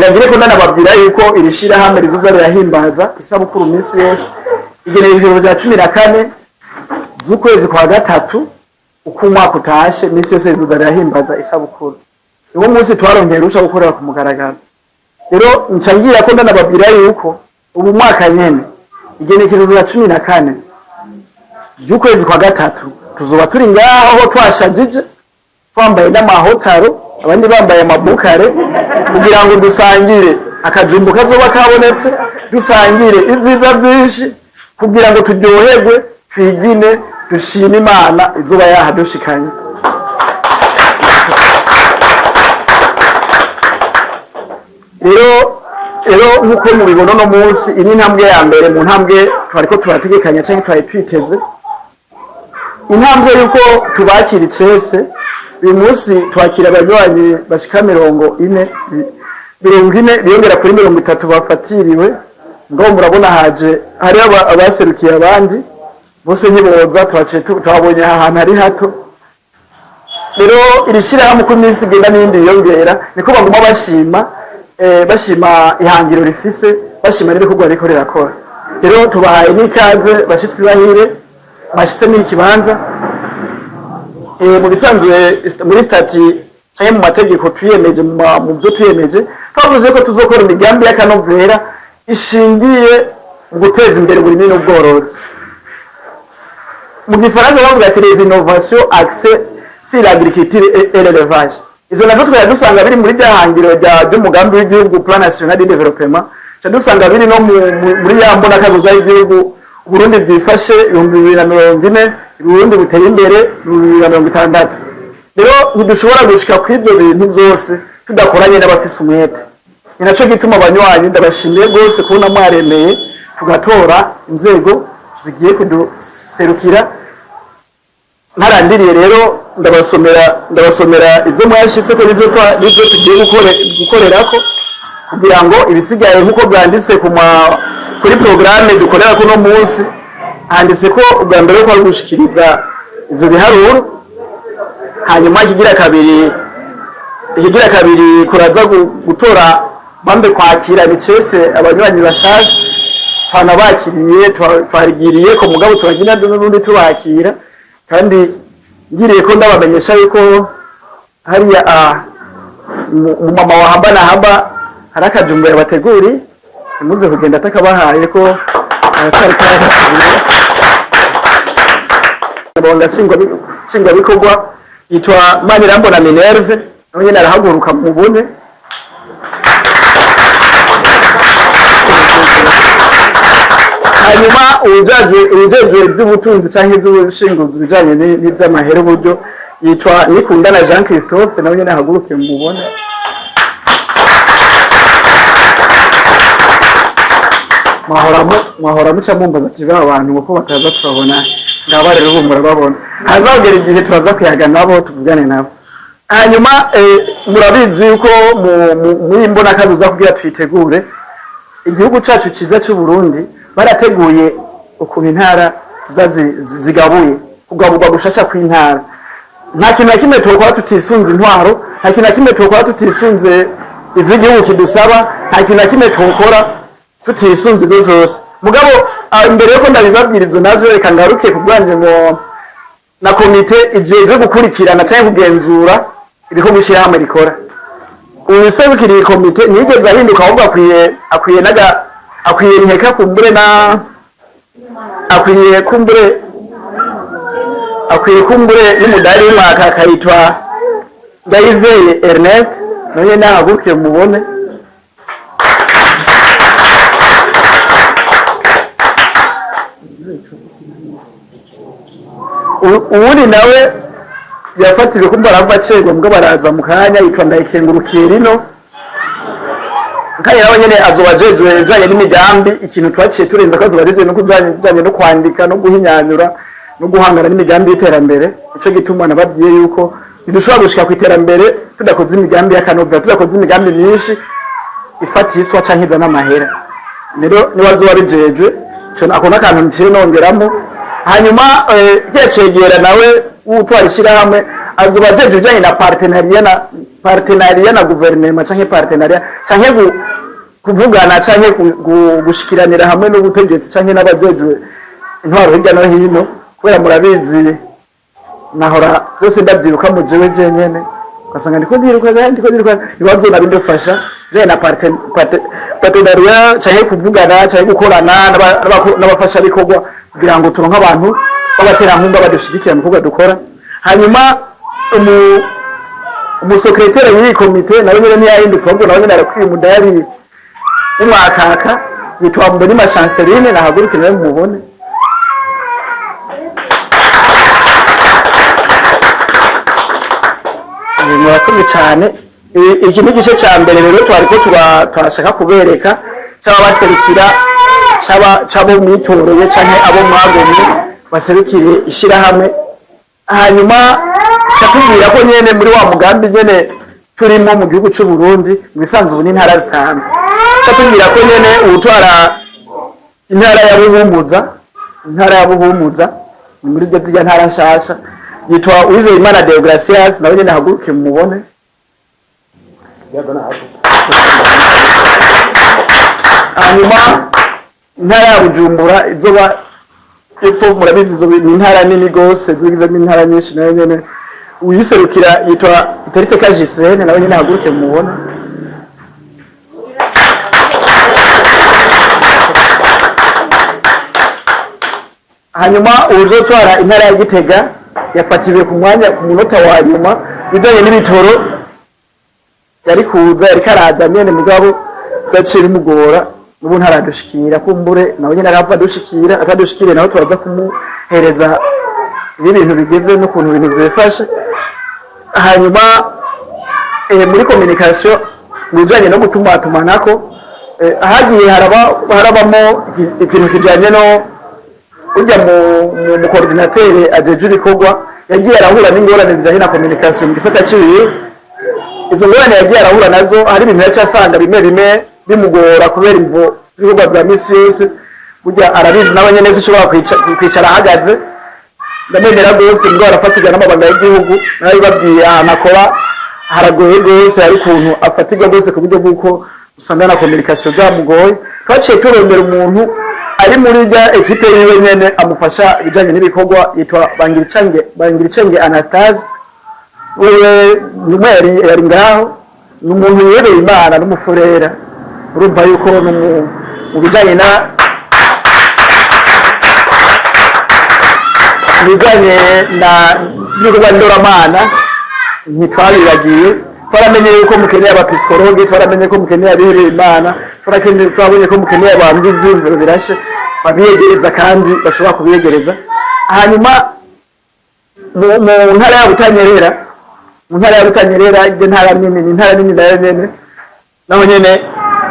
nagire ko nanababwira yuko irishira hamwe rizoza rirahimbaza isabukuru minsi yose igenekerezo rya 14 z'ukwezi kwa gatatu uko umwaka utashe minsi yose rizoza rirahimbaza isabukuru. Uwo munsi twarongera rusha gukorera ku mugaragaro. Rero ncangira ko nanababwira yuko ubu mwaka nyene igenekerezo rya 14 z'ukwezi kwa gatatu tuzoba turi ngaho twashajije twambaye n'amahotaro abandi bambaye amabukare kugira ngo dusangire akajumbu kazoba kabonetse dusangire ibyiza byinshi kugira ngo turyoherwe twigine dushime Imana izoba yahadushikanye. Rero nkuko mubibona no munsi ini ntambwe ya mbere mu ntambwe twariko turategekanya cyangwa twari twiteze intambwe yuko tubakira icese. Uyu munsi twakira abanywanyi bashika 40 biyongera kuri 30 bafatiriwe ngo murabona haje hari abaserukiye abandi bose ntiboza twabonye ahantu ari hato. Rero irishira hamwe ku minsi genda n'indi yongera niko baguma bashima ihangiro rifise bashima rero kugwa ariko rirakora. Rero tubahaye n'ikaze bashitsi bahire bashitse n'ikibanza mu bisanzwe muri stati cyangwa mu mategeko twiyemeje mu byo twiyemeje twavuze ko tuzokora imigambi y'akanovera ishingiye mu guteza imbere uburimyi n'ubworozi. Mu gifaransa bavuga ati les innovations axées sur l'agriculture et l'élevage. Izo navyo twayadusanga biri muri byahangiro by'umugambi w'igihugu Plan National de Développement. Cyadusanga biri no muri yambona kazoza y'igihugu Burundi bwifashe 2040 Burundi buteye imbere 2060. Rero ntidushobora gushika kw'ibyo bintu byose tudakoranye n'abafise umwete. Ninaco gituma abanywanyi ndabashimiye gose kubona mwaremeye tugatora inzego zigiye kuduserukira. Ntarandiriye rero ndabasomera ibyo mwashitse ko nibyo tugiye gukorerako kugira ngo ibisigaye nkuko byanditse kuri programme dukorera kuno munsi handitse ko ubwa mbere ko gushikiriza ivyo biharuro hanyuma ikigira kabiri kuraza gutora bambe kwakira bicese abanywanyi bashaje twanabakiriye twarigiriye ko mugabo turagina n'undi tubakira kandi ngiriye ko ndabamenyesha yuko hariya mama wa haba harakajumbe yabateguri muze kugenda atakabahaye ko aratari bonda shingwa bikorwa yitwa Manirambona Minerve nawe narahaguruka mu bune hanyuma ujaje by'ubutunzi cyangwa iby'ubushinguzi bijanye n'iby'amahera uburyo yitwa Nikundana Jean Christophe nawe narahaguruke mu bune. Mwahora muca mumbaza ati ba bantu uko bataza turabona ngaba rero bumura babona hazagera igihe turaza kwihaga nabo tuvugane nabo. Hanyuma murabizi yuko mu imbona kazoza kugira twitegure igihugu cacu ciza cy'u Burundi barateguye ukuntu intara zigabuye kugaburwa gushasha kw'intara. Nta kintu na kimwe twokora tutisunze intwaro, nta kintu na kimwe twokora tutisunze ivy'igihugu kidusaba, nta kintu na kimwe twokora tutisunze izo zose. Mugabo imbere yuko ndabibabwira ivyo navyo reka ngaruke kugwanje ngo na komite ijeje gukurikirana cyangwa kugenzura ibiko gushira hamwe rikora. Uwisebukiriye komite nigeze ahinduka ahubwo akwiye nteka kumbure akwiye kumbure n'umudari w'umwaka akayitwa Ndayizeye Ernest nawe nahaguruke mubone. Uwuri nawe yafatiwe kumbara bacego mbwo baraza mu kanya yitwa Ndayikengurukiye rino kandi nawe nyene azobajejwe bijanye n'imigambi ikintu twaciye turenza ko azobajejwe no kujanye no kwandika no guhinyanyura no guhangana n'imigambi y'iterambere. Ico gituma nababwiye yuko bidushobora gushika ku iterambere tudakoze imigambi y'akanovera tudakoze imigambi myinshi ifatiswa canke izana amahera. Rero nibazoba bijejwe cyo akona akantu ntire nongeramo. Hanyuma yacegera nawe utwarishira hamwe azobajejwe bijanye na partenariat na guverinoma canke partenariat canke kuvugana canke gushikiranira hamwe n'ubutegetsi canke n'abajejwe intwaro hirya no hino kubera murabizi nahora byose ndabyiruka mu jewe jenyene ugasanga ndiko ndiruka ibibazo nabindufasha je na partenariat canke kuvugana canke gukorana n'abafasha bikorwa kugira ngo turonke abantu b'abaterankunga badushigikira mu bikorwa dukora. Hanyuma umusekreteri w'iyi komite nawe nyene ntiyahindutse ahubwo nawe nyene arakwiye umudari w'umwakaka yitwa Mbonimpa Chanceline nahaguruke nawe mubone. Murakoze cyane. Iki ni igice cya mbere rero twariko turashaka kubereka cy'abaserukira cy'abo mwitoreye canke abo mwagomye baserukire ishirahamwe. Hanyuma cyatubwira ko nyene muri wa mugambi nyene turimo mu gihugu cy'u Burundi mu bisanzwe ubu n'intara zitanu. Cyatubwira ko nyene ubutwara intara ya Buhumuza muri ryo ntara nshasha yitwa Uwizeyimana Deogracias nawe nyene haguruke mubone. Hanyuma intara ya Bujumbura izoba epfo murabizi izo ni intara nini gose zigizemo intara nyinshi nayo nyene uyiserukira yitwa Iteriteka Gisirene nawe nyene haguruke mubone. Hanyuma uzotwara intara ya Gitega yafatiwe ku munota wa nyuma bijanye n'ibitoro yari kuza yari karaza nyene mugabo zacira mugora ubu ntaradushikira kumbure nawe nyene arava akadushikire nawe turaza kumuhereza ibintu bigeze no kuntu ibintu byefashe. Hanyuma muri communication bijanye no gutumatumanako hagiye harabamo ikintu kijanye no ujya mu coordinateur ajeje ibikorwa yagiye arahura n'ingorane zijanye na communication mu gisata ciwe. Izo ngorane yagiye arahura nazo hari ibintu yacasanga bimwe bimugora kubera imvo z'ibikorwa bya misi yose burya arabizi nawe nyene zishobora kwicara ahagaze ndamemera gose ngo arafatirwa n'amabanga y'igihugu nayo babwiye ahantu akora haragoye gose hari ukuntu afatirwa gose ku buryo bw'uko usanga na communication byamugoye. Twaciye turondera umuntu ari muri rya equipe yiwe nyene amufasha ibijanye n'ibikorwa yitwa Bangiricenge Anastase. Wewe nyuma yari ngaho n'umuntu yereye Imana n'umufurera urumva yuko mu bijanye n'ibikorwa ndoramana ntitwabiragiye. Twaramenye yuko mukeneye abapsikologe, twaramenye ko mukeneye abihereye Imana, turabonye ko mukeneye abantu b'imviro birashe babiyegereza kandi bashobora kubiyegereza. Hanyuma mu ntara ya Butanyerera ibyo ntara nini nayo nyene naho nyene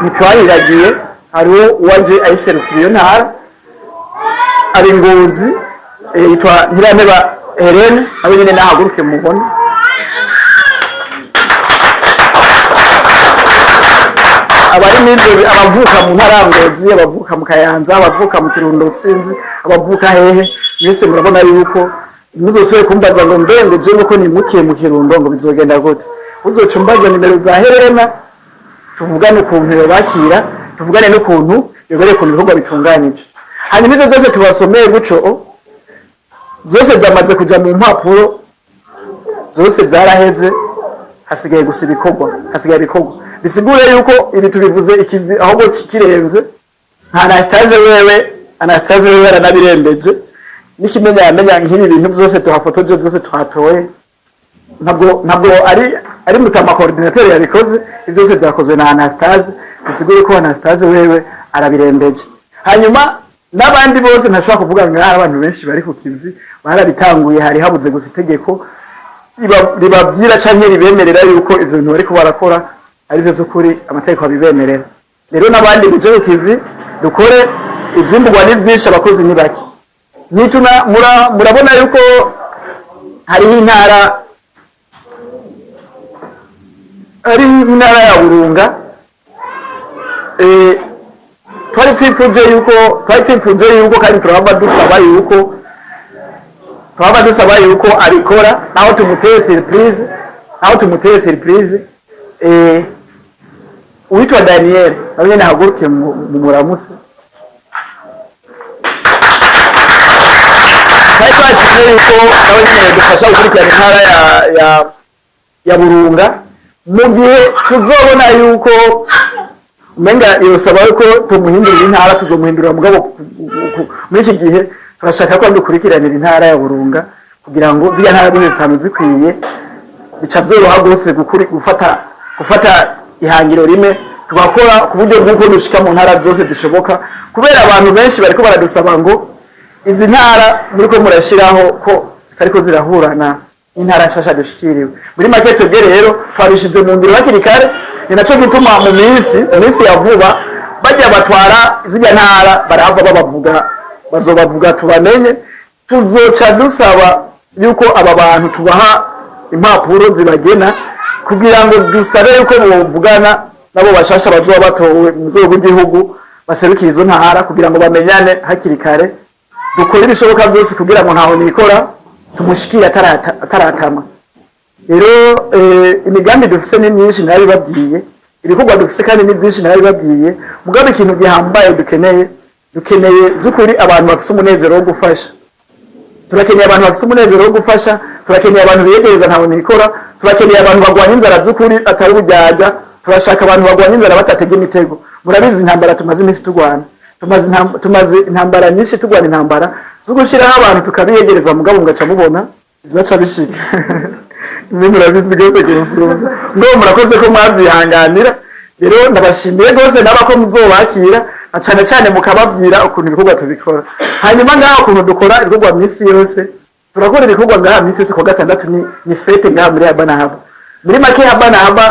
ntitwabiragiye hariho uwaje ayiserukira iyo ntara ari Ngozi yitwa Nyirameba Helene nawe nyene nahaguruke mubone. Abari n'ibyo abavuka mu ntara Ngozi, abavuka mu Kayanza, abavuka mu Kirundo Tsinzi, abavuka hehe mwese murabona yuko muzosubire kumbaza ngo mbengo je nuko nimukiye mu Kirundo ngo bizogenda gute. Uzocumbaza nimero za Helena tuvugane ukuntu yobakira, tuvugane n'ukuntu yobere ku bikorwa bitunganije. Hanyuma ibyo byose tubasomeye guco zose zamaze kuja mu mpapuro zose byaraheze hasigaye gusa ibikorwa bisigure yuko ibi tubivuze ikivi ahubwo kirenze. Anastase wewe aranabirembeje yamenya nk'ibi bintu byose tuhafotoje byose twatoye ntabwo ari mutama coordinateur yabikoze byose byakozwe na Anastase. Bisigure ko Anastase wewe arabirembeje. Hanyuma n'abandi bose ntashobora kuvuga ngo abantu benshi bari ku kivi barabitanguye hari habuze gusa itegeko ribabwira canke ribemerera yuko ivyo bintu bariko barakora ari byo kuri amategeko abibemerera. Rero n'abandi buje ku kivi dukore ivyimburwa n'ivyinshi abakozi ni baki. Nituna murabona yuko hari intara ya Burunga twari twifuje yuko kandi turaba dusaba yuko abikora naho tumuteye surprise aho tumuteye surprise uwitwa Daniel nawe nyene haguruke mu muramutse kandi twashimye yuko nawe nyene dufasha gukurikirana intara ya Burunga mu gihe tuzobona yuko umenga yosaba yuko tumuhindurira intara tuzomuhindurira mugabo muri iki gihe turashaka ko dukurikiranira intara ya Burunga kugira ngo ziriya ntara zose zitanu zikwiye bica byoroha gose gufata ihangiro rimwe tugakora ku buryo bw'uko dushika mu ntara zose zishoboka kubera abantu benshi bariko baradusaba ngo izi ntara muri ko murashiraho ko zitariko zirahurana intara nshasha dushikiriwe muri make twebwe rero twabishize mu ngiro hakiri kare ni naco gituma mu minsi ya vuba bajya batwara zirya ntara barahava bazobavuga tubamenye tuzoca dusaba yuko aba bantu tubaha impapuro zibagena kugira ngo dusabe yuko bovugana nabo bashasha bazoba batowe mu rwego rw'igihugu baserukira izo ntara kugira ngo bamenyane hakiri kare dukora ibishoboka byose kugira ngo ntaho nikora tumushikira ataratama rero imigambi dufise ni myinshi narabibabwiye ibikorwa dufise kandi ni byinshi narabibabwiye mugabe ikintu gihambaye dukeneye zukuri abantu bafise umunezero wo gufasha turakeneye abantu bafise umunezero wo gufasha turakeneye abantu biyegereza ntaho nikora turakeneye abantu bagwanya inzara zukuri atari bujyaja turashaka abantu bagwanya inzara batatege imitego murabizi intambara tumaze iminsi turwana tumaze intambara nyinshi turwana intambara zo gushiraho abantu tukabiyegereza mugabo ngaca mubona byaca bishika ni murabizi gose gusumba ngo murakoze ko mwabyihanganira rero ndabashimiye gose nabako muzobakira cyane cyane mukababwira ukuntu ibikorwa tubikora hanyuma ngaho ukuntu dukora ibikorwa minsi yose turakora ibikorwa ngaha minsi yose ku gatandatu ni fete ngaha muri Habana Haba muri make Habana Haba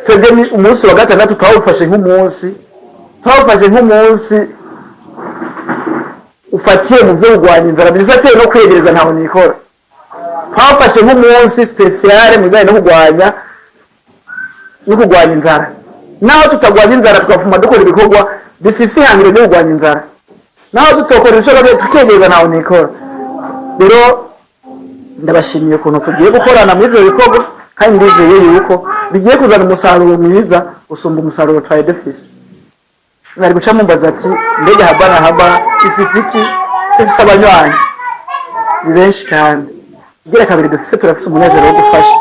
twebwe ni umunsi wa gatandatu twawufashe nk'umunsi ufatiye mu byo kugwanya inzara bifatiye no kwegereza ntaho nikora twafashe nk'umunsi special mu bijyanye no kugwanya inzara naho tutagwanya inzara twafuma dukora ibikorwa bifise ihangiro ryo kugwanya inzara naho tutokora ibishobora tukegereza ntaho nikora rero ndabashimiye ukuntu tugiye gukorana muri ibyo bikorwa kandi ndizeye yuko bigiye kuzana umusaruro mwiza usumba umusaruro twari dufise nari guca mumbaza ati mbega Habana Haba ifise iki ifise abanywanyi ni benshi kandi igira kabiri dufise turafise umunezero wo gufasha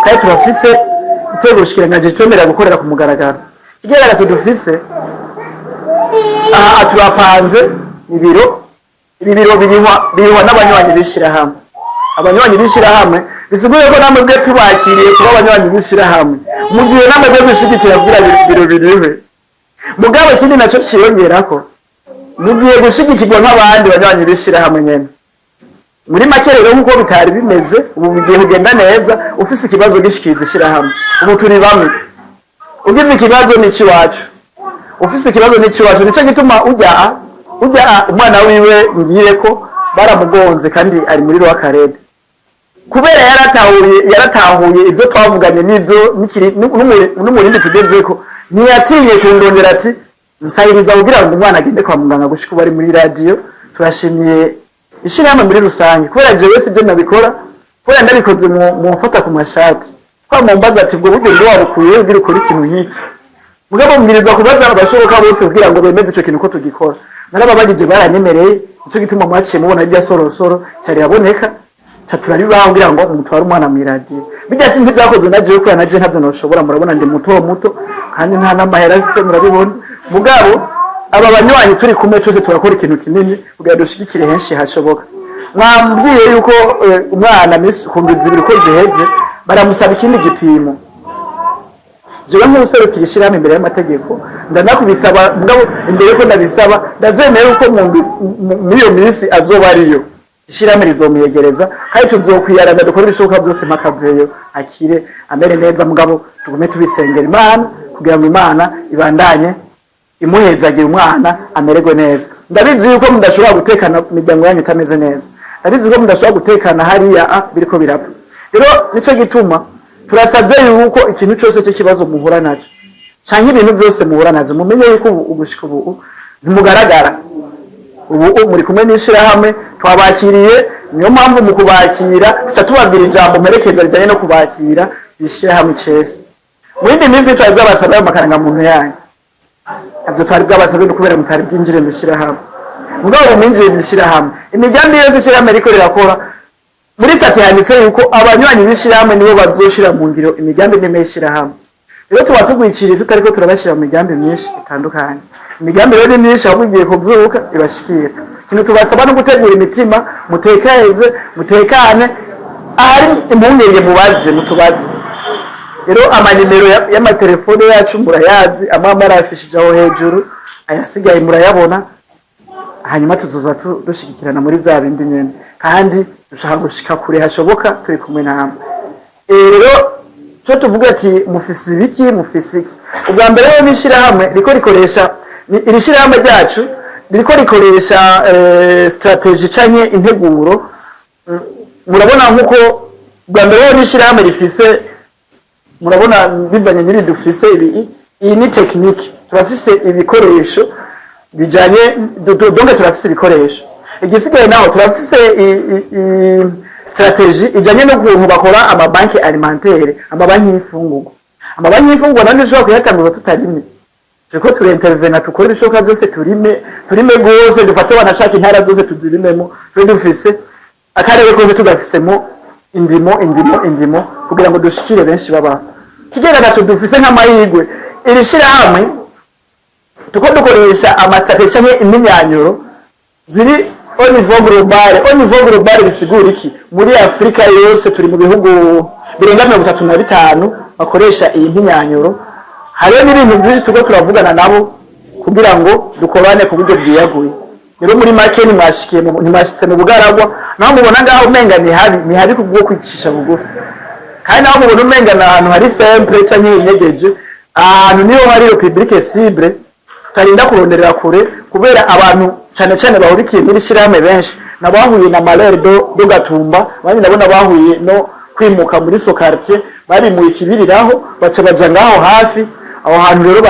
kandi turafise itego gushikiranaje twemerera gukorera ku mugaragaro igira gatatu dufise turapanze ibiro birihwa n'abanywanyi bishira hamwe abanywanyi bishira hamwe bisiguye ko namwe bwe tubakiriye kuba abanywanyi bishira hamwe mu gihe namwe bwe gushigikira kugira biro biriwe mugabo kindi naco ciyongerako mugiye gushigikirwa nk'abandi banywanyi bishira hamwe nyene muri make rero nkuko bitari bimeze ubu bigiye kugenda neza ufise ikibazo gishikiza ishira hamwe ubu turi bamwe ugize ikibazo niki wacu ufise ikibazo niki wacu nico gituma ujya umwana wiwe ngire ko baramugonze kandi ari muri rwa karede kubera yaratahuye ivyo twavuganye n'ivyo n'umurindi tugezeko niyatinye kundondera ati nsayiriza kugira ngo umwana agende kwa muganga gushika bari muri radio turashimiye ishirahamwe muri rusange kubera jewe sije nabikora kubera ndabikoze mu mfata ku mashati kwa mumbaza ati bwo buryo ndo wabukuye ugira ukora ikintu nk'iki mugabo mbiriza kubaza abashoboka bose kugira ngo bemeze ico kintu ko tugikora narababagije baranyemereye ico gituma mwaciye mubona rya sorosoro cyari yaboneka turaribaho kugira ngo umutware umwana mu radio bijya sinzi byakozwe naje ko yanaje ntabyo noshobora murabona ndi muto kandi nta namahera afise murabibona mugabo aba banywanyi turi kumwe twese turakora ikintu kinini kugira dushigikire henshi hashoboka mwambwiye yuko umwana misi kumbiza ibiri ko ziheze baramusaba ikindi gipimo jewe nk'userukira ishirahamwe imbere y'amategeko ndanakubisaba mugabo imbere ko ndabisaba ndazemera uko muri iyo minsi azoba ariyo ishirahamwe rizomuyegereza kandi tuzokwiyarana dukora ibishoboka byose makavuyeyo akire amere neza mugabo tugume tubisengera Imana kugira ngo Imana ibandanye imuhezagira umwana amererwe neza ndabizi yuko mudashobora gutekana imiryango yanyu itameze neza ndabizi ko mudashobora gutekana hariya biriko birapfa rero nico gituma turasabye yuko ikintu cyose cyo kibazo muhura naco canke ibintu byose muhura nazo mumenye yuko ugushika ubu ntimugaragara ubu muri kumwe n'ishirahamwe twabakiriye niyo mpamvu mu kubakira tuca tubabwira ijambo mperekeza rijanye no kubakira bishira hamwe cese muri ndi minsi twari bwabasaba amakaranga muntu yanyu abyo twari bwabasaba kubera mutari bwinjire bishira hamwe mugabo mwinjire bishira hamwe imigambi yose ishira hamwe ariko rirakora muri stati handitse yuko abanywanyi bishira hamwe nibo bazoshira mu ngiro imigambi nemeshira hamwe rero tuba tugwiciriye tutariko turabashira mu migambi myinshi itandukanye imigambi rero ni myinshi ahubwo igiye kuvyuka ibashikira kintu tubasaba no gutegura imitima mutekane ahari impungenge mubaze mutubaze rero amanimero y'amatelefone yacu murayazi amamara afishije aho hejuru ayasigaye murayabona hanyuma tuzoza dushikikirana muri bya bindi nyene kandi dushaka gushika kure hashoboka turi kumwe namwe rero cyo tuvuga ati mufisi biki ubwa mbere yo nishira hamwe riko rikoresha irishira hamwe ryacu riko rikoresha strategy canye integuro murabona nkuko bwa mbere yo nishira hamwe rifise murabona bivanye n'iri dufise iyi ni technique turafise ibikoresho bijanye donc turafise ibikoresho igisigaye naho turafise strategy ijanye no kuntu bakora amabanki alimentaire amabanki y'ifungurwa nandi ushobora kuyatanguza tutarimye turiko turintervena tukora ibishoboka byose turime gose dufate banashaka intara zose tuzirimemo turi dufise akarere kose tugafisemo indimo kugira ngo dushikire benshi baba kigenda gato dufise nk'amahigwe irishira hamwe tuko dukoresha amastrategy canke iminyanyuro ziri au niveau global bisigura iki muri Afrika yose turi mu bihugu birenga 35 bakoresha iyi mpinyanyuro hariyo n'ibintu byinshi tuko turavugana nabo kugira ngo dukorane ku buryo bwiyaguye rero muri make nimwashitse mu bugaragwa naho mubona ngaho umenga ni habi kubwo kwicisha bugufi kandi naho mubona umenga na ahantu hari simple canke inyegeje ahantu niyo hari yo public cible tutarinda kuronderera kure kubera abantu cyane bahurikiye muri shirame benshi nabahuye na malere do Gatumba bandi ndabona bahuye no kwimuka muri Sokartie bari mu ikibiriraho baca baja ngaho hafi aho hantu rero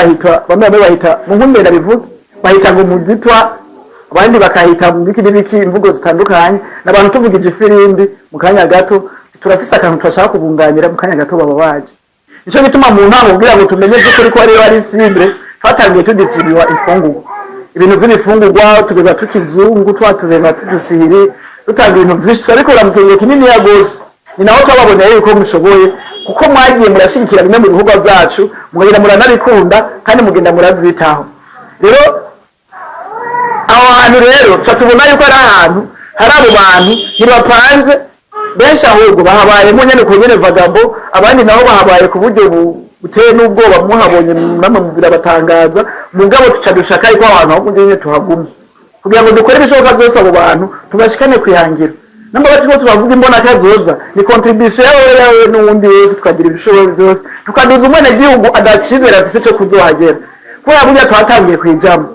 bamwe bahita mu nkumbera bivuga bahita ngo mu gitwa abandi bakahita mu biki imvugo zitandukanye nabantu tuvugije ifirimbi mu kanya gato turafise akantu twashaka kubunganira mu kanya gato baba baje nico gituma mu ntango kugira ngo tumenye ko ariko ari cible twatangiye tudistribuwa ifungurwa ibintu by'ifungurwa tugeza tukizungu twatubema tudusihiri dutanga ibintu byinshi turabikora mu gihe kinini ya gose ni naho twababoneye yuko mushoboye kuko mwagiye murashikira bimwe mu bihugu byacu mugenda muranabikunda kandi mugenda muravyitaho rero aho hantu rero tubona yuko ari ahantu hari abo bantu ntibapanze benshi ahubwo bahabaye mu nyene ko nyene vagabo abandi nabo bahabaye ku buryo uteye n'ubwoba muhabonye namwe mubira batangaza mugabo tuca dushaka yuko abantu aho nyene tuhagumye kugira ngo dukore ibishoboka byose abo bantu tubashikane kwihangira namba batiko tubavuga imbona kazoza ni contribution yawe n'undi wese twagira ibishoboka byose tukaduza umwene gihugu adacizera afise cyo kuzohagera kubera burya twatangiye kwijamo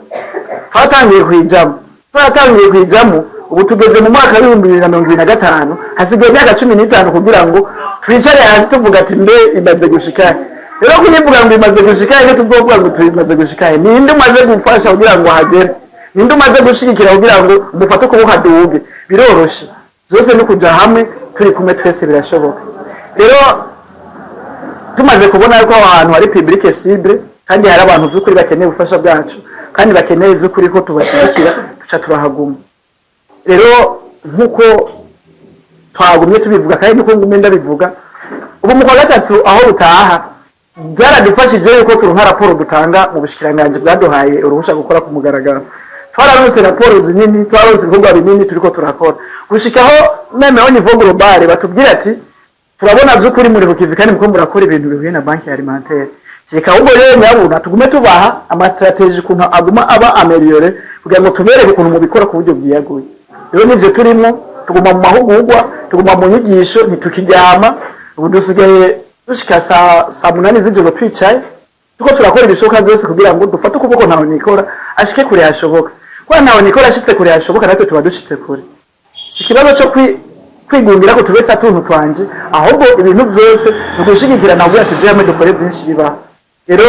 ubu tugeze mu mwaka wa 2025 hasigaye imyaka 15 kugira ngo twicare hasi tuvuga ati mbe imaze gushikaye rero kuyivuga ngo imaze gushikaye ne tuzovuga ngo tumaze gushikaye ninde umaze gufasha kugira ngo hagere ninde umaze gushigikira kugira ngo umufate ko buhaduge biroroshe zose no kuja hamwe turi kumwe twese birashoboka rero tumaze kubona yuko ahantu hari public cible kandi hari abantu by'ukuri bakeneye ubufasha bwacu kandi bakeneye by'ukuri ko tubashigikira tuca turahaguma rero nkuko twagumye tubivuga kandi nuko ngume ndabivuga ubu mu kwa gatatu aho butaha byaradufashije yuko turonka raporo dutanga mu bushikiranganje bwaduhaye uruhusha gukora ku mugaragaro twararonse raporo zinini twaronse ibikorwa binini turiko turakora gushikaho meme au niveau global batubwira ati turabona by'ukuri muri bukivi kandi muko murakora ibintu bihuye na banki alimentaire reka ubwo rero nyabuna tugume tubaha ama strategy kuntu aguma aba ameliore kugira ngo tubereke ukuntu mu bikora ku buryo bwiyaguye rero nivyo turimo tuguma mu mahugurwa tuguma mu nyigisho ntitukiryama ubu dusigaye dushika saa 8 z'ijoro twicaye tuko turakora ibishoboka byose kugira ngo dufate ukuboko ntawe nikora ashike kure hashoboka kwa ntawe nikora ashitse kure hashoboka natwe tuba dushitse kure si kibazo cyo kwigundira ko tubese atuntu twanje ahubwo ibintu byose nugushigikirana kugira tuje hamwe dukore byinshi biba rero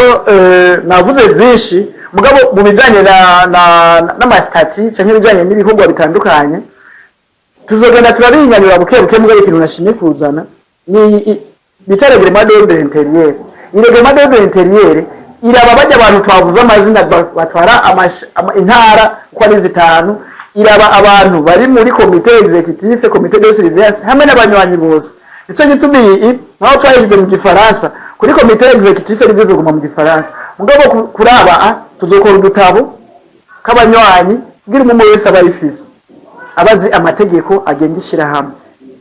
navuze byinshi mugabo mu bijanye n'amastati canke bijanye n'ibikorwa bitandukanye tuzogenda turabinyanyura buke mugabo ikintu nashimye kuzana ni bita reglement d'ordre intérieur. Iyi reglement d'ordre intérieur iraba bajya abantu twavuze amazina batwara intara uko ari zitanu, iraba abantu bari muri komite executive, komite de surveillance hamwe n'abanywanyi bose. Nicyo gituma iyi naho twayishyize mu gifaransa kuri komite executive rivuze guma mu gifaransa. Mugabo kuraba tuzokora udutabo k'abanywanyi kugira umuntu wese abayifise abazi amategeko agenga ishirahamwe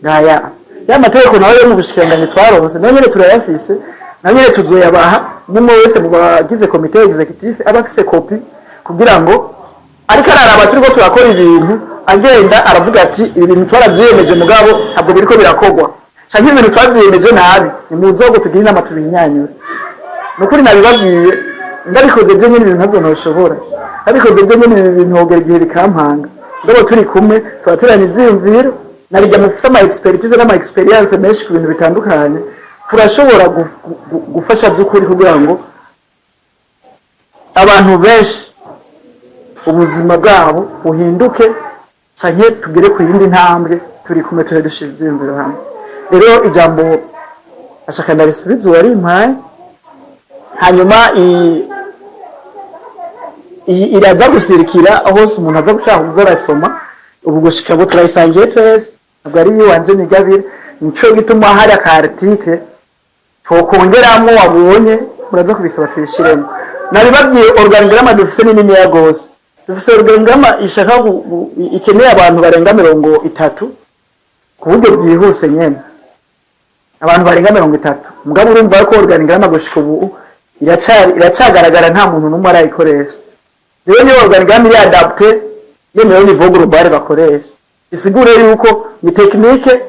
ngaya ya mategeko nawe yo mu bushikiranganje twaronse nayo nyene turayafise nayo nyene tuzoyabaha umuntu wese mu bagize komite executive abafise kopi kugira ngo ariko araraba turiko turakora ibintu agenda aravuga ati ibi bintu twaravyemeje mugabo ntabwo biriko birakogwa canke ibintu twavyemeje nabi ni muzogo tugira inama tubinyanyura nukuri nabibabwiye ndabikoze je nyene ibintu ntabwo noshobora ndabikoze je nyene ibintu hogera igihe bikampanga ndabo turi kumwe turaterana ivyiyumviro narijya mufise ama expertise n'ama experience menshi ku bintu bitandukanye turashobora gufasha by'ukuri kugira ngo abantu benshi ubuzima bwabo buhinduke canke tugere ku yindi ntambwe turi kumwe dushira ivyiyumviro hamwe. Rero ijambo ashaka ndarisubiza wari impaye hanyuma iraza gusirikira aho umuntu aza gushaka kuzarasoma ubu gushika bo turayisangiye twese ntabwo ari yiwanje nigabire nico gituma hari aka article tokongeramo wabonye muraza kubisaba tubishiremo. Nabibabwiye organigramme dufise nini ya gose dufise organigramme ishaka ikeneye abantu barenga 30 ku buryo bwihuse nyene abantu barenga 30 mugabo urumva ko organigramme gushika ubu iracagaragara nta muntu numwe arayikoresha. Rero niyo organigramme iri adapté yemewe niveau global bakoresha isigure yuko ni technique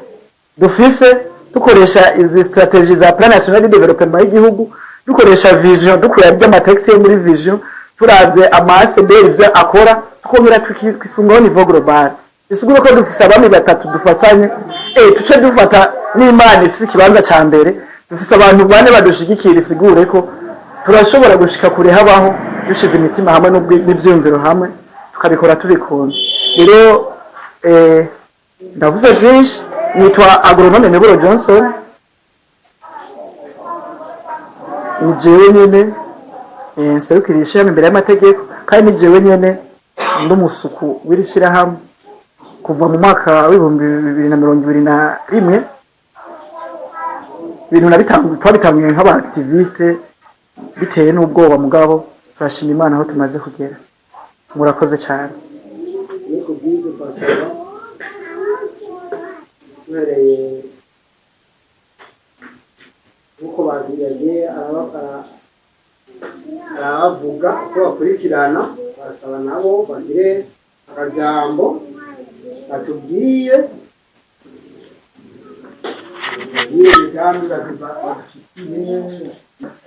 dufise dukoresha izi strategie za plan national de développement y'igihugu dukoresha vision dukura by'amatext yo muri vision turavye ACD ivyo akora tukongera twisungaho niveau global isigure ko dufise abami batatu dufatanye tuce dufata n'Imana ifise ikibanza ca mbere dufise abantu bane badushigikira isigure ko turashobora gushika kure habaho dushize imitima hamwe n'ivyumviro hamwe tukabikora tubikunze. Rero ndavuze byinshi nitwa agronome Neburo Johnson ni jewe nyene nserukirisha imbere y'amategeko kandi ni jewe nyene ndumusuku wirishira hamwe kuva mu mwaka wa 2021 ibintu twabitangiye nk'aba activiste biteye n'ubwoba mugabo turashima Imana aho tumaze kugera. Murakoze cyane. Uko bagiye aravuga ko bakurikirana basaba nabo bagire akajambo batubwiye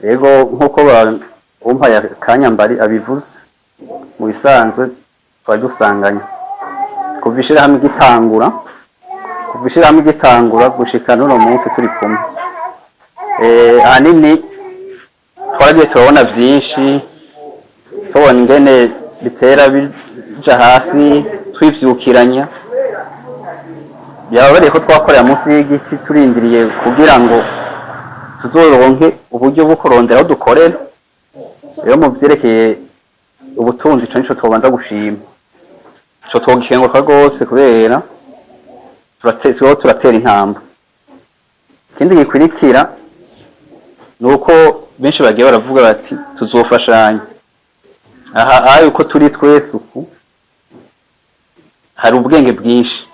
Ego nkuko umpaye Kanyambari abivuze mu bisanzwe twari dusanganye kuvishira hamwe gitangura gushika n'uno munsi turi kumwe. Ahanini twaragiye turabona byinshi tubona ingene bitera bija hasi twivyukiranya byababereye ko twakorera munsi y'igiti turindiriye kugira ngo tuzoronke uburyo bwo kurondera aho dukorera. Rero mu vyerekeye ubutunzi ico nico twobanza gushima ico twogikenguruka rwose kubera turatera intambwe. Ikindi gikurikira nuko benshi bagiye baravuga bati tuzofashanya aha uko turi twese uku hari ubwenge bwinshi.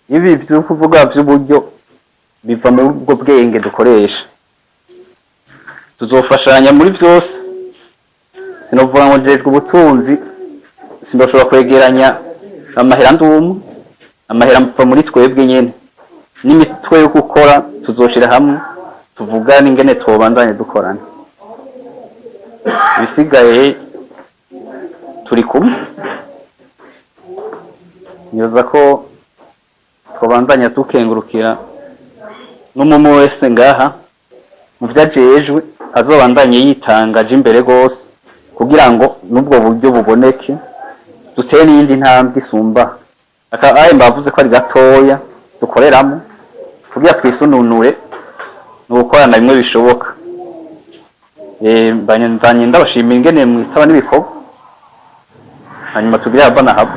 Ibi byo kuvuga by'uburyo biva mu bwo bwenge dukoresha tuzofashanya muri byose. Sinovuga ngo njejwe ubutunzi sindoshobora kwegeranya amahera ndumu amahera mpfa muri twebwe nyene n'imitwe yo gukora tuzoshira hamwe tuvugana ingene twobandanye dukorana. Ibisigaye turi kumwe nyoza ko twobandanya tukengurukira n'umumu wese ngaha mu vyajejwe azobandanye yitangaje imbere gose kugira ngo nubwo buryo buboneke dutere n'iyindi ntambwe isumba aye mbavuze ko ari gatoya dukoreramo kugira twisununure gukorana bimwe bishoboka. Mbanye ndabashimira ingene mwitaba n'ibikorwa, hanyuma tugire haba na haba.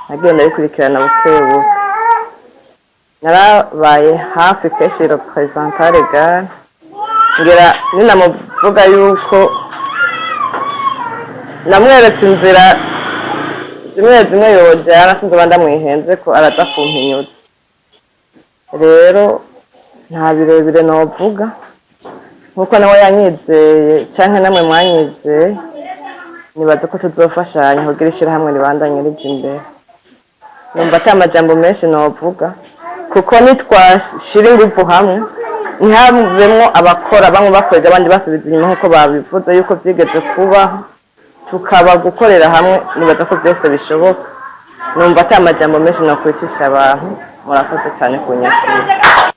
Nagenda bikurikirana bukebuke, narabaye hafi kenshi representa legale, ngira ninamuvuga yuko namweretse inzira zimwe yojana sinzi banda mwihenze ko araza kumpinyuza. Rero nta birebire novuga, nkuko nawe yanyizeye canke namwe mwanyizeye, nibaza ko tuzofashanya kugira ishirahamwe ribandanye rija imbere. Numva ata amajambo menshi novuga, kuko nitwashira inguvu hamwe ntihabemwo abakora bamwe bakorera abandi basubiza inyuma nkuko babivuze yuko vyigeze kubaho, tukaba gukorera hamwe nibaza ko byose bishoboka. Numva ata amajambo menshi nokwicisha abantu. Murakoze cyane kunyakira.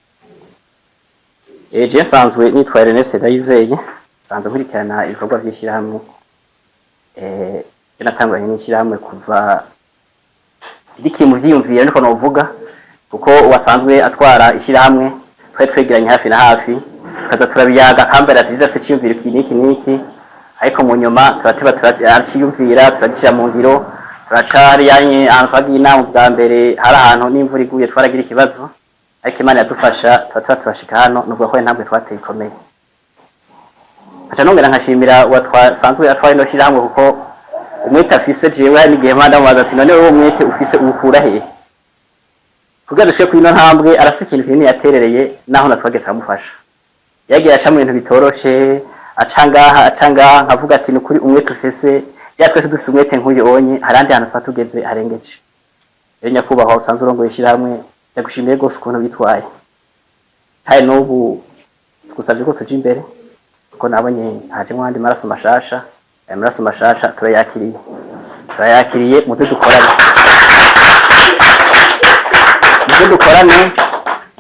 Je nsanzwe nitwa Ernest Ndayizeye, nsanzwe nkurikirana ibikorwa by'ishyirahamwe. Natanguranye n'ishyirahamwe kuva riki mu vyiyumviro niko novuga, kuko wasanzwe atwara ishyirahamwe twari twegeranye hafi na hafi, tukaza turabiyaga kambere ati dafite cyiyumviro niki, ariko mu nyuma turateba turaciyumvira turagishira mu ngiro, turacari yanye ahantu twagiye inama bwa mbere hari ahantu n'imvura iguye twaragira ikibazo, ariko Imana yadufasha tuba turashika hano nubwo ko ntabwo twateye ikomeye. Acha nongera nkashimira watwasanzwe atwaye no shirahamwe kuko umwete afise jewe hari igihe manda mu ati none wowe umwete ufise ubukura he, kugira dushe kwino ntambwe arafise ikintu kinini yaterereye naho natwage turamufasha. Yagiye aca mu bintu bitoroshe, acangaha nkavuga ati nukuri umwete ufise twese dufise umwete nk'uyu onye harandi hantu twatugeze harengeje. Rero nyakubahwa usanzwe urongoye ishyirahamwe ndagushimiye gose ukuntu bitwaye, hari n'ubu twusabye ko tuja imbere kuko nabonye haje mwandi maraso mashasha. Amaraso mashasha turayakiriye muze dukorane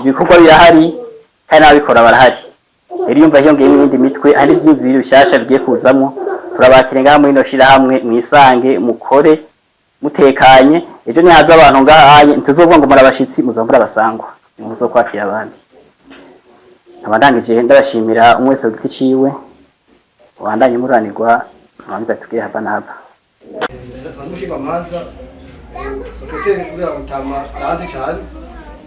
ibikorwa birahari kandi n'ababikora barahari. Rero yumva hiyongeye n'indi mitwe hari ivy'ibiri bishasha bigiye kuzamo, turabakire ngaha muri no shirahamwe mwisange mukore mutekanye. Ejo ni haza abantu ngahanye ntuzovuga ngo murabashitsi muzombura basangwa muzo kwakira abandi. Abandangije ndabashimira umwese ugiti ciwe wandanye muranirwa mwamiza tugire haba naba. Mushinga manza sekreteri kubera utama arazi cyane,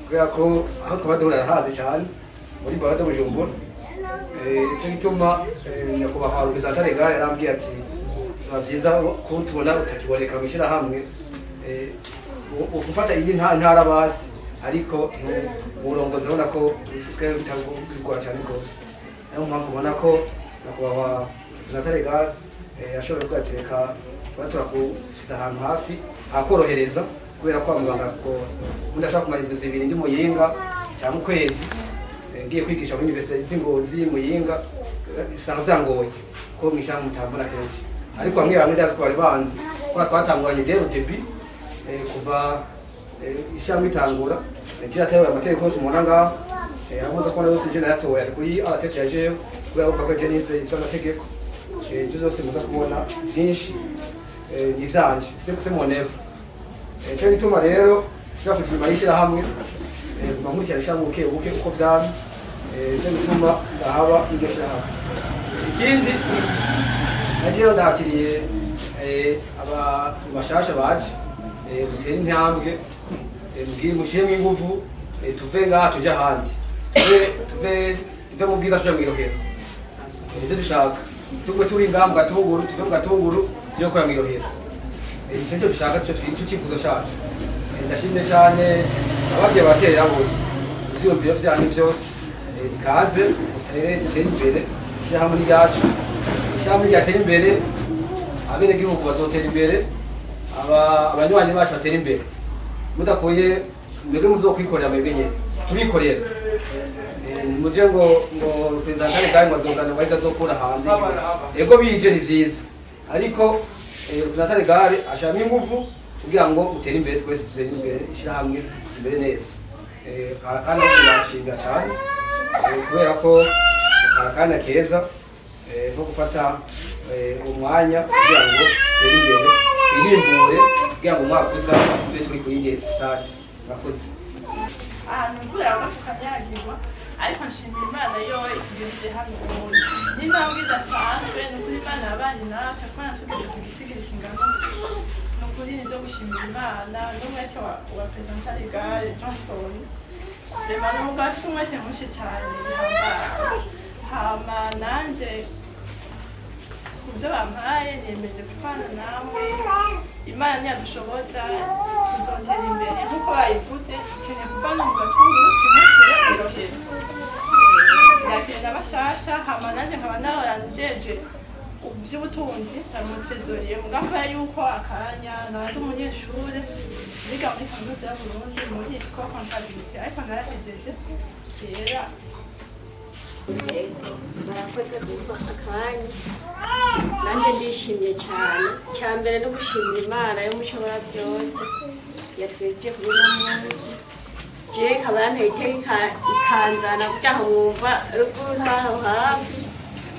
kubera ko aho twabadura arahazi cyane muri barado Bujumbura. Cyo gituma nyakubahwa Representa Legale yarambwiye ati bavyiza ko tubona utakiboneka mwishira hamwe ufata iyi ntara basi, ariko uburongozi urabona ko twese bitagurwa cyane rwose. Niyo mpamvu ubona ko nyakubahwa Representa Legale yashoboye kugatereka twatura kushida ahantu hafi akorohereza, kubera ko amuganga ko ndashaka kumara ibintu bibiri ndi Muyinga cyangwa ukwezi ngiye kwigisha muri University z'Ingozi Muyinga, isanga byangoye ko mwishaka mutambura kenshi, ariko bamwe ndazi ko bari banzi ko twatanguranye dero debut kuva ishyamba itangura cyataye amategeko yose umuntu ngaho amuza ko yose je naratoye ariko yi aratete yaje kubera ko je nize icyo amategeko ibyo zose muza kubona byinshi nivyanje se moneva. Cyo gituma rero sishaka kujima yishira hamwe bamurikira shamuke ubuke uko vyane. Cyo gituma ndahaba igeshira hamwe. Ikindi nagiye ndakiriye aba bashasha baje gutera intambwe mushire inguvu tuve ngaha tuja handi tuve mu bwiza tuja mwirohero. Ibyo dushaka tugwe turi ngambwa tuguru tuvuga tuguru cyo kwa mwirohero. Icyo dushaka cyo twicukifuzo cyacu. Ndashimye cyane abagiye baterera bose ivyumviro vyane byose kaze utere imbere hamwe n'yacu cyangwa yatera imbere abene gihugu bazotera imbere abanywanyi bacu batera imbere mudakoye mwebwe muzokwikorera mwebwe nyene tubikorera muje ngo Representa Legale bazozana ngo itazokura hanze ego bije ni vyiza, ariko Representa Legale ashaka ingufu kugira ngo utere imbere twese tuzere imbere ishira hamwe imbere neza. Kandi turashimira cyane kubera ko akana keza no gufata umwanya kugira ngo tere imbere irimbure kugira ngo umwaka uza turi kuri stade murakoze. ahantu imvura yagwa tukanyagirwa ariko nshimira imana yo itugejeje hano ubundi n'intambwe idasanzwe ni ukuri imana yabanye natwe kuko natwe tugeze tugisigirisha ingano ni ukuri ni byo gushimira imana n'umwete wa perezida Rigare Johnson reba ni umugabo afite umwete mwinshi cyane bihambaye hama nanjye ku byo bampaye niyemeje gupana namwe imana ntiyadushoboza tuzongera imbere nk'uko bayivuze dukeneye kuvana mu gatunguru twimukire irohero yakire n'abashasha hama nanjye nkaba naranjeje by'ubutunzi ari umutrezoriye mugamba yuko akanya nabandi umunyeshure biga muri kaminuza ya Burundi muri isiko comptabilité ariko narahejeje rero barakoze kumpa akanya nanjye ndishimye cyane cya mbere no gushimira imana y'umushobora byose yatwejeje kuri uno munsi je ikaba yanteye iteka ikanzana kugira ngo mwumva ruguru aho hafi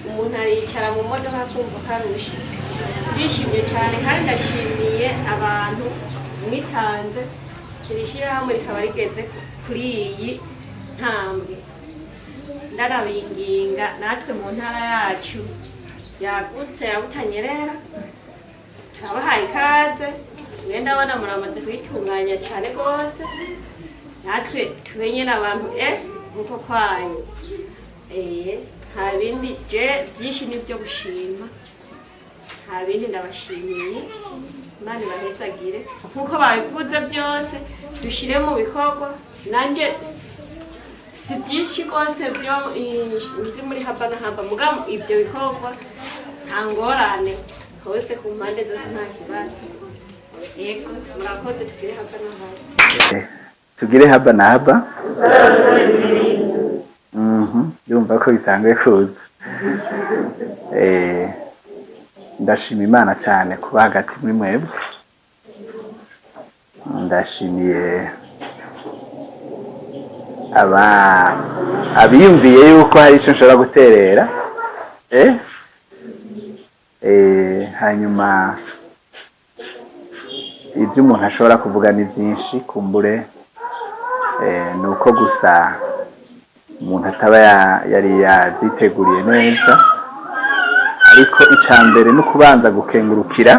umuntu aricara mu modoka akumva karusha ndishimye cyane kandi ndashimiye abantu mwitanze iri shyirahamwe rikaba rigeze kuri iyi ntambwe ndarabinginga natwe mu ntara yacu yagutse ya Butanyerera turabahaye ikaze mwenda abona muramaze kuyitunganya cyane rwose natwe tumenye n'abantu nkuko kwayo nta bindi je byinshi nibyo gushima nta bindi ndabashimiye Imana ibahezagire nkuko babivuze byose dushire mu bikorwa nanjye si byinshi rwose byo nzi muri haba na haba mugabo ibyo bikorwa nta ngorane hose ku mpande zose nta kibazo yego murakoze tugire haba na haba yumva ko bitanguye kuza ndashima Imana cyane kuba hagati muri mwebwe ndashimiye abiyumviye yuko hari icyo nshobora guterera hanyuma ibyo umuntu ashobora kuvuga ni byinshi kumbure ni uko gusa umuntu ataba yari yaziteguriye neza ariko icya mbere no kubanza gukengurukira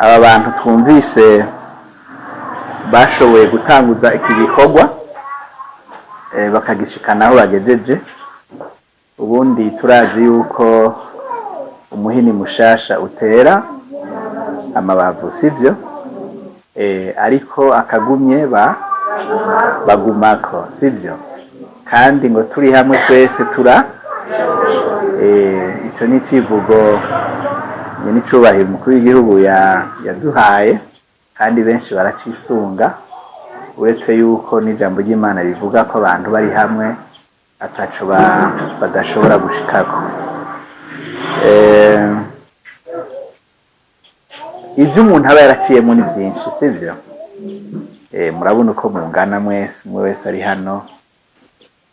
aba bantu twumvise bashoboye gutanguza iki gikorwa bakagishikana aho bagejeje ubundi turazi yuko umuhini mushasha utera amabavu sivyo ariko akagumye bagumako sivyo kandi ngo turi hamwe twese ico ni civugo ni cubahiro umukuru w'igihugu yaduhaye kandi benshi baracisunga uretse yuko n'ijambo ry'Imana rivuga ko abantu bari hamwe ataco badashobora gushikako ibyo umuntu aba yaraciyemo ni byinshi sivyo murabona uko mungana mwese umwe wese ari hano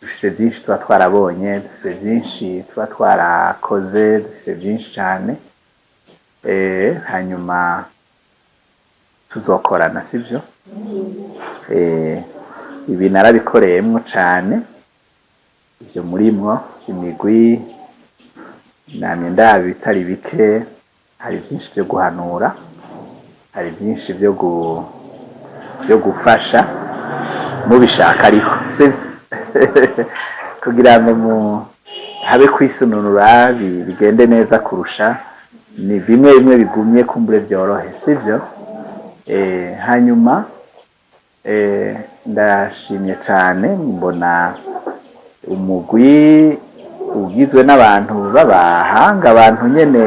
dufise byinshi tuba twarabonye dufise byinshi tuba twarakoze dufise byinshi cyane hanyuma tuzokorana sivyo ibi narabikoreyemwo cyane ibyo murimwo imigwi namye ndabi bitari bike hari byinshi byo guhanura hari byinshi byo gufasha mubishaka ariko kugira ngo habe kwisununura bigende neza kurusha ni bimwe bigumye kumbure byorohe sivyo hanyuma ndashimye cyane mbona umugwi ugizwe n'abantu b'abahanga abantu nyene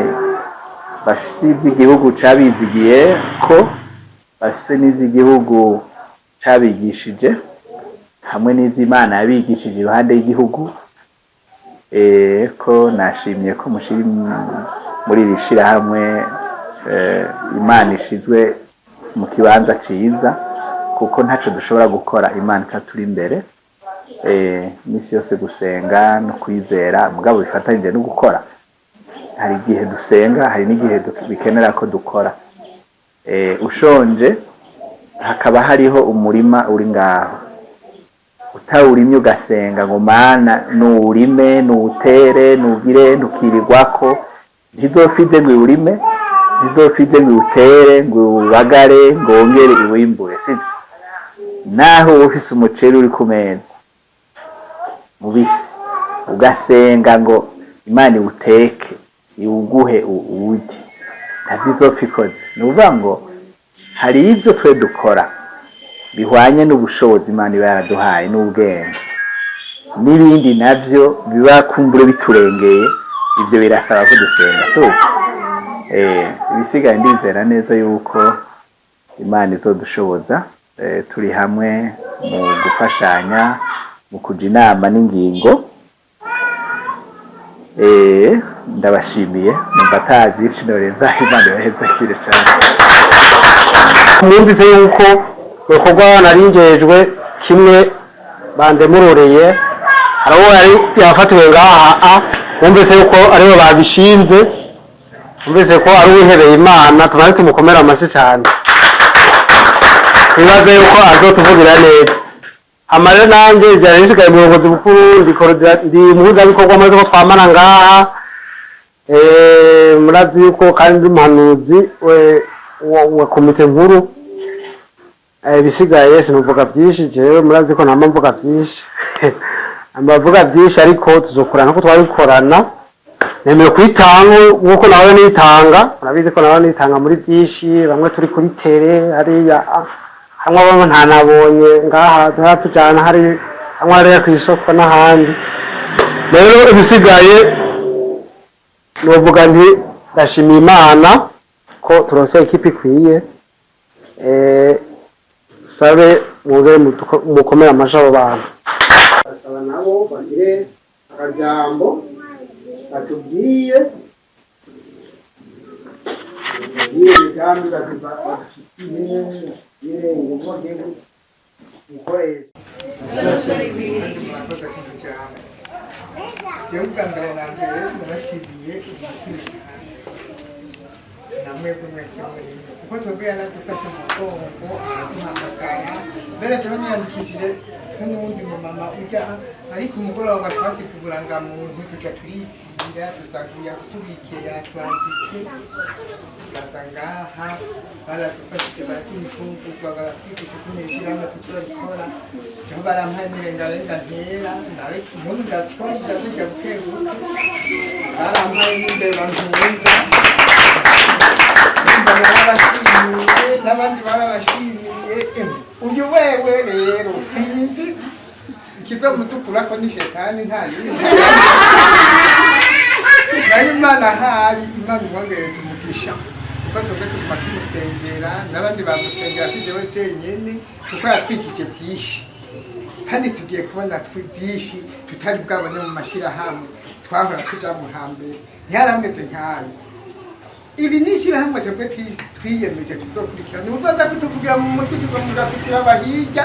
bafise iby'igihugu cabizigiye ko bafise n'ivy'igihugu cabigishije hamwe n'ivy'Imana yabigishije iruhande y'igihugu ko nashimye ko mushiri muri rishira hamwe Imana ishizwe mu kibanza ciza kuko ntaco dushobora gukora Imana ikaturi imbere misi yose gusenga no kwizera mugabo bifatanyije no gukora hari igihe dusenga hari n'igihe bikenera ko dukora ushonje hakaba hariho umurima uri ngaho utawurimye ugasenga ngo mana nuwurime nuwutere nugire ntukirirwako ntizofide ngo iwurime ntizofide ngo iwutere ngo iwubagare ngo wongere iwimbure sibyo naho ufise umuceri uri ku meza mubisi ugasenga ngo Imana iwuteke iwuguhe uwurye ntazizopfa ikoze ni ukuvuga ngo hari ibyo twe dukora bihwanye n'ubushobozi Imana iba yaraduhaye n'ubwenge n'ibindi nabyo biba kumbure biturengeye ibyo birasaba ko dusenga so ibisigaye ndizera neza yuko Imana izodushoboza turi hamwe mu gufashanya mu kuja inama n'ingingo ndabashimiye numva ata byinshi norenza Imana ibaheze kire cyane mwumvise yuko ibikorwa naringejwe kimwe bandemuroreye hariho yari yafatiwe ngaha mwumvise yuko aribo babishinze mwumvise ko ari uwihebeye Imana tumaze tumukomera amashyi cyane twibaze yuko azotuvugira neza amarero nanjye byari bisigaye umuyobozi mukuru ndi muhuzabikorwa amaze ko twamana ngaha murazi yuko kandi umuhanuzi wa komite nkuru ibisigaye sinuvuga byinshi jewe murazi ko ntama mvuga byinshi amavuga byinshi ariko tuzokorana ko twabikorana nemeye kwitanga nkuko nawe nitanga urabizi ko nawe nitanga muri byinshi bamwe turi kuri tere hariya hamwe bamwe ntanabonye ngaha tujana hari hamwe hariya ku isoko n'ahandi rero ibisigaye novuga nti ndashimiye Imana ko turonse ikipe ikwiye sabe mwongere mukomere amashyi abo bantu basaba nabo bagire akajambo batubwiye imigambi badufitiye ingufu gukoresha bwa mbere na mbere nabashimiye namwe mwese muri kuko twebwe yaradufashe mu mugongo araduhamagara mbere turanyandikishije n'uwundi mumama ujya ariko umugoroba twasize uburangamuntu tuja turibwira dusakuya kutubikiye yatwanditse baza ngaha baradufashije baratwifungurwa baratwigisha ukuntu tuturabikora niho barampanire ndarenga ntera ubundi ndatwongera tujya bukebuke barampaye n'imbeba ntunga barabashimiye n'abandi barabashimiye uyu wewe rero sinzi ikizomutukura ko ni shetani nta yindi nayo Imana ahari Imana imwongereza umugisha kuko twebwe tuguma tumusengera n'abandi bamusengera tujewe jenyene kuko yatwigije byinshi kandi tugiye kubona byinshi tutari bwabone mu mashirahamwe twahora tuja mu hambere ntiyarameze nkayo ibi n'ishyirahamwe twebwe twiyemeje kuzokurikirana uzaza kutuvugira mu mutwe tukamuza tuturaba hirya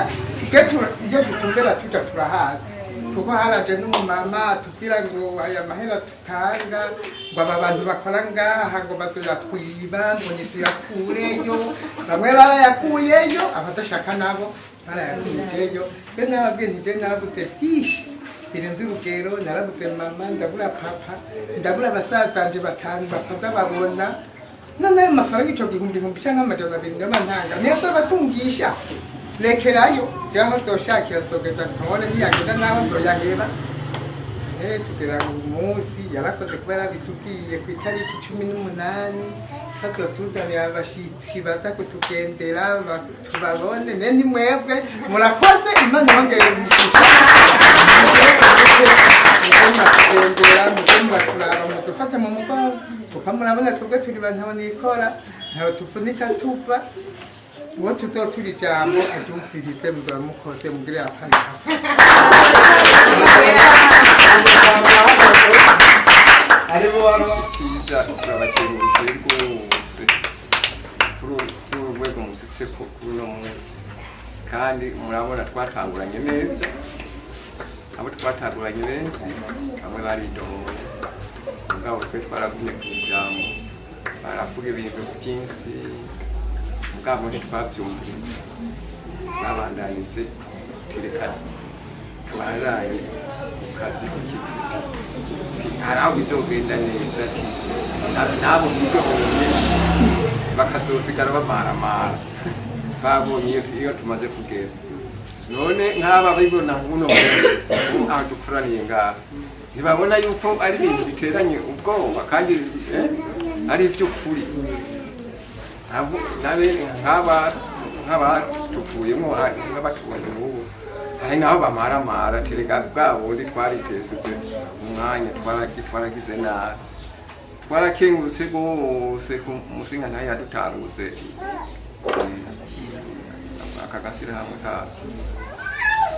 iyo dutumbera tuja turahazi kuko haraje n'umumama tubwira ngo aya mahera tutanga ngo aba bantu bakora ngaha ngo bazoyatwiba ngo ntituyakureyo bamwe barayakuyeyo abadashaka nabo barayakuyeyo be nababwiye nti je narabuze byinshi birenze urugero narabuze mama ndabura papa ndabura abasazanje batanu bakaza babona none ayo mafaranga ico gihumbi cyangwa amajana 200 y'amantanga niyo abatungisha rekerayo jaho zoshakira zogeza tubone niyagenda naho nzoyaheba tugera umunsi yarakoze kuba yarabitubwiye ku itariki 18 bazotuzanira abashitsi baza kutugendera tubabone ni mwebwe murakoze Imana ibongerere umugisha kugendera mugomba kuraba mudufata mu mugongo kuko murabona twebwe turi bantu nikora ntawe tuvunika tuva uwo tuzotura ijambo atumvirize muzaba mukoze mugire apana aribo cyiza turabakengurukiye rwose kuri urwego musitse ko kuri uno munsi kandi murabona twatanguranye neza abo twatanguranye benshi bamwe baridohoye mugabo twe twaragumye ku ijambo baravuga ibintu byinshi bwabo ntitwabyumviriza babandanyije tureka tubandanye mu kazi k'ikivi hari aho bizogenda neza ati nabo bidohoye bakazosigara bamaramara babonye iyo tumaze kugera none nk'aba bibona buno munsi aho dukoraniye ngaha ntibabona yuko ari ibintu biteranye ubwoba kandi ari iby'ukuri nk'aba tuvuyemo nk'abatubonye ubu hari naho bamaramara tereka bwa bundi twaritesetse umwanya twaragize nabi twarakengurutse rwose ku musinga ntayo yadutangutse aka gashyirahamwe kazo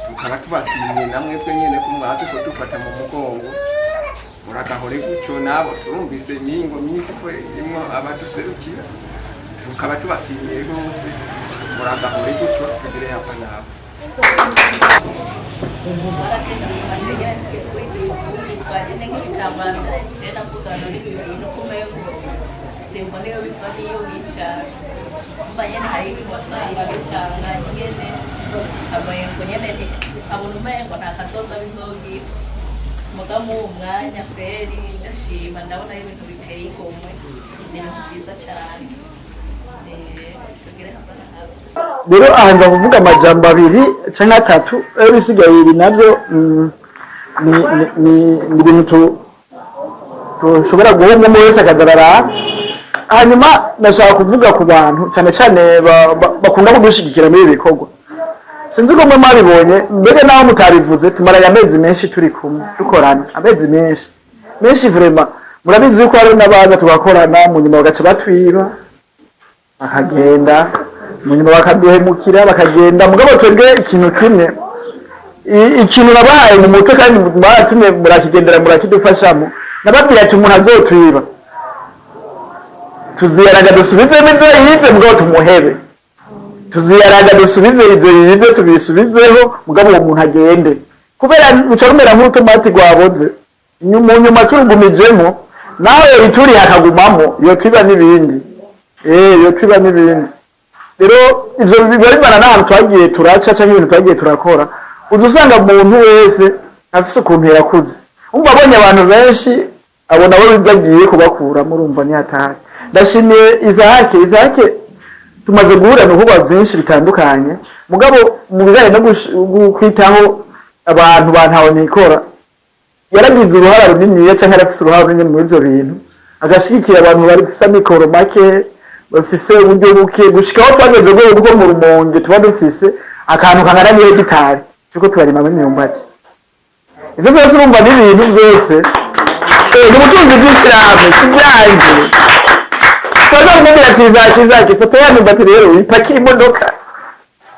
tukaba tubashimiye namwe twe nyine ko mwazi ko dufata mu mugongo muragahore gutyo nabo turumvise imingo myinshi ko irimo abaduserukira tukaba tubashimiye rwose muragahore gutyo tugire hapa nabo simbonera bifata iyo bicara mbanye hari wasanga bicanga nyene abayengo nyene abona umengo ntakazoza bizogira muga mu mwanya feri ndashima ndabona ibintu biteye igomwe ni ibintu byiza cyane rero ahanza kuvuga amajambo abiri canke atatu bisigaye ibi navyo ni ibintu tushobora guha umwe wese akazarara hanyuma nashaka kuvuga ku bantu cyane cyane bakunda kudushigikira muri ibi bikorwa sinzi ko mwe mwabibonye mbere naho mutabivuze tumaranye amezi menshi turi kumwe dukorana amezi menshi vraiment murabizi ko hari n'abaza tugakorana mu nyuma bagaca batwiba bakagenda mu nyuma bakaduhemukira bakagenda mugabo twebwe ikintu kimwe ikintu nabahaye mu mutwe kandi mwaratumye murakigendera murakidufashamo nababwira ati umuntu azotwiba tuziyaraga dusubize ibyo yibye mugabo tumuhebe tuziyaraga dusubize ibyo yibye tubisubizeho mugabo uwo muntu agende kubera bica rumera nk'utomati rwaboze mu nyuma turugumijemo nawe bituri hakagumamo iyo twiba n'ibindi iyo twiba n'ibindi rero ivyo biba bibana n'ahantu twagiye turaca canke ibintu twagiye turakora uzusanga umuntu wese afise ukuntu yakuze umva abonye abantu benshi abona bo bizagiye kubakura murumva ni hatari ndashimiye Isaac tumaze guhura n'ububa byinshi bitandukanye mugabo mu bijanye no kwitaho abantu bantaho nikora yaragize uruhara runini cyangwa arafise uruhara runini muri ivyo bintu agashikira abantu bari fisa mikoro make bafise uburyo buke gushikaho twageze bwo mu Rumonge tuba dufise akantu kangana niyo gitari cyo tubarima muri myumbati ivyo byose urumva n'ibintu byose n'ubutunzi bw'ishirahamwe kibyanje twaza kumubwira ati Isaac foto ya myumbati rero ipakira imodoka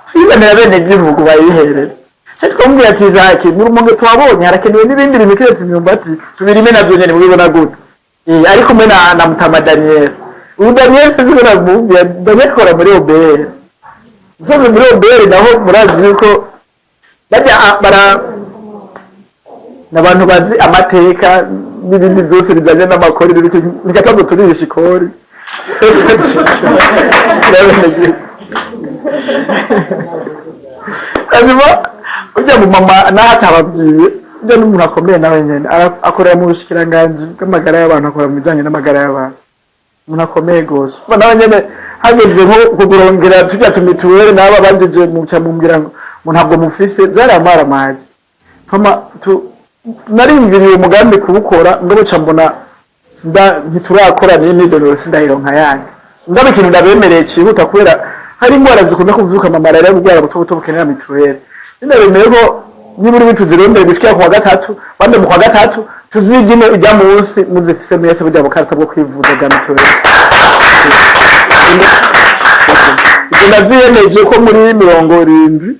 twizanira bene gihugu bayihereza cyo twamubwira ati Isaac mu Rumonge twabonye harakenewe n'ibindi bintu kiretse imyumbati tubirime navyo nyene mubibona gute ariko mwe na Mutama Daniel ubu Daniel sizibona mubwira Daniel kora muri OBR musanze muri OBR naho murazi yuko bajya n'abantu bazi amateka n'ibindi byose bijanye n'amakori n'igatazo turisha ikori hanyuma ujya mu mama naho atababwiye ujya n'umuntu akomeye nawe nyene akorera mu bushikiranganji bw'amagara y'abantu akora mu bijanye n'amagara y'abantu umuntu akomeye gose nawe nyene hageze nko kugurongera tujya tumituwere n'aba banjeje mu cyamubwira ngo ntabwo mufise byaramara maji narimviriye umugambi kuwukora ngo ca mbona ntiturakora n'idonoro sindahironka yanjye ngabe ikintu ndabemereye cihuta kubera hari ingwara zikunda kuvuka mu malaria y'ubwara buto bukenera mituwere ndabemeye ko niburi bituzirondere gushika ku wa gatatu bande mu kwa gatatu tuzigine ijya munsi muzifise mwese burya bukarata bwo kwivuza bwa mituwere ndavyiyemeje ko muri 70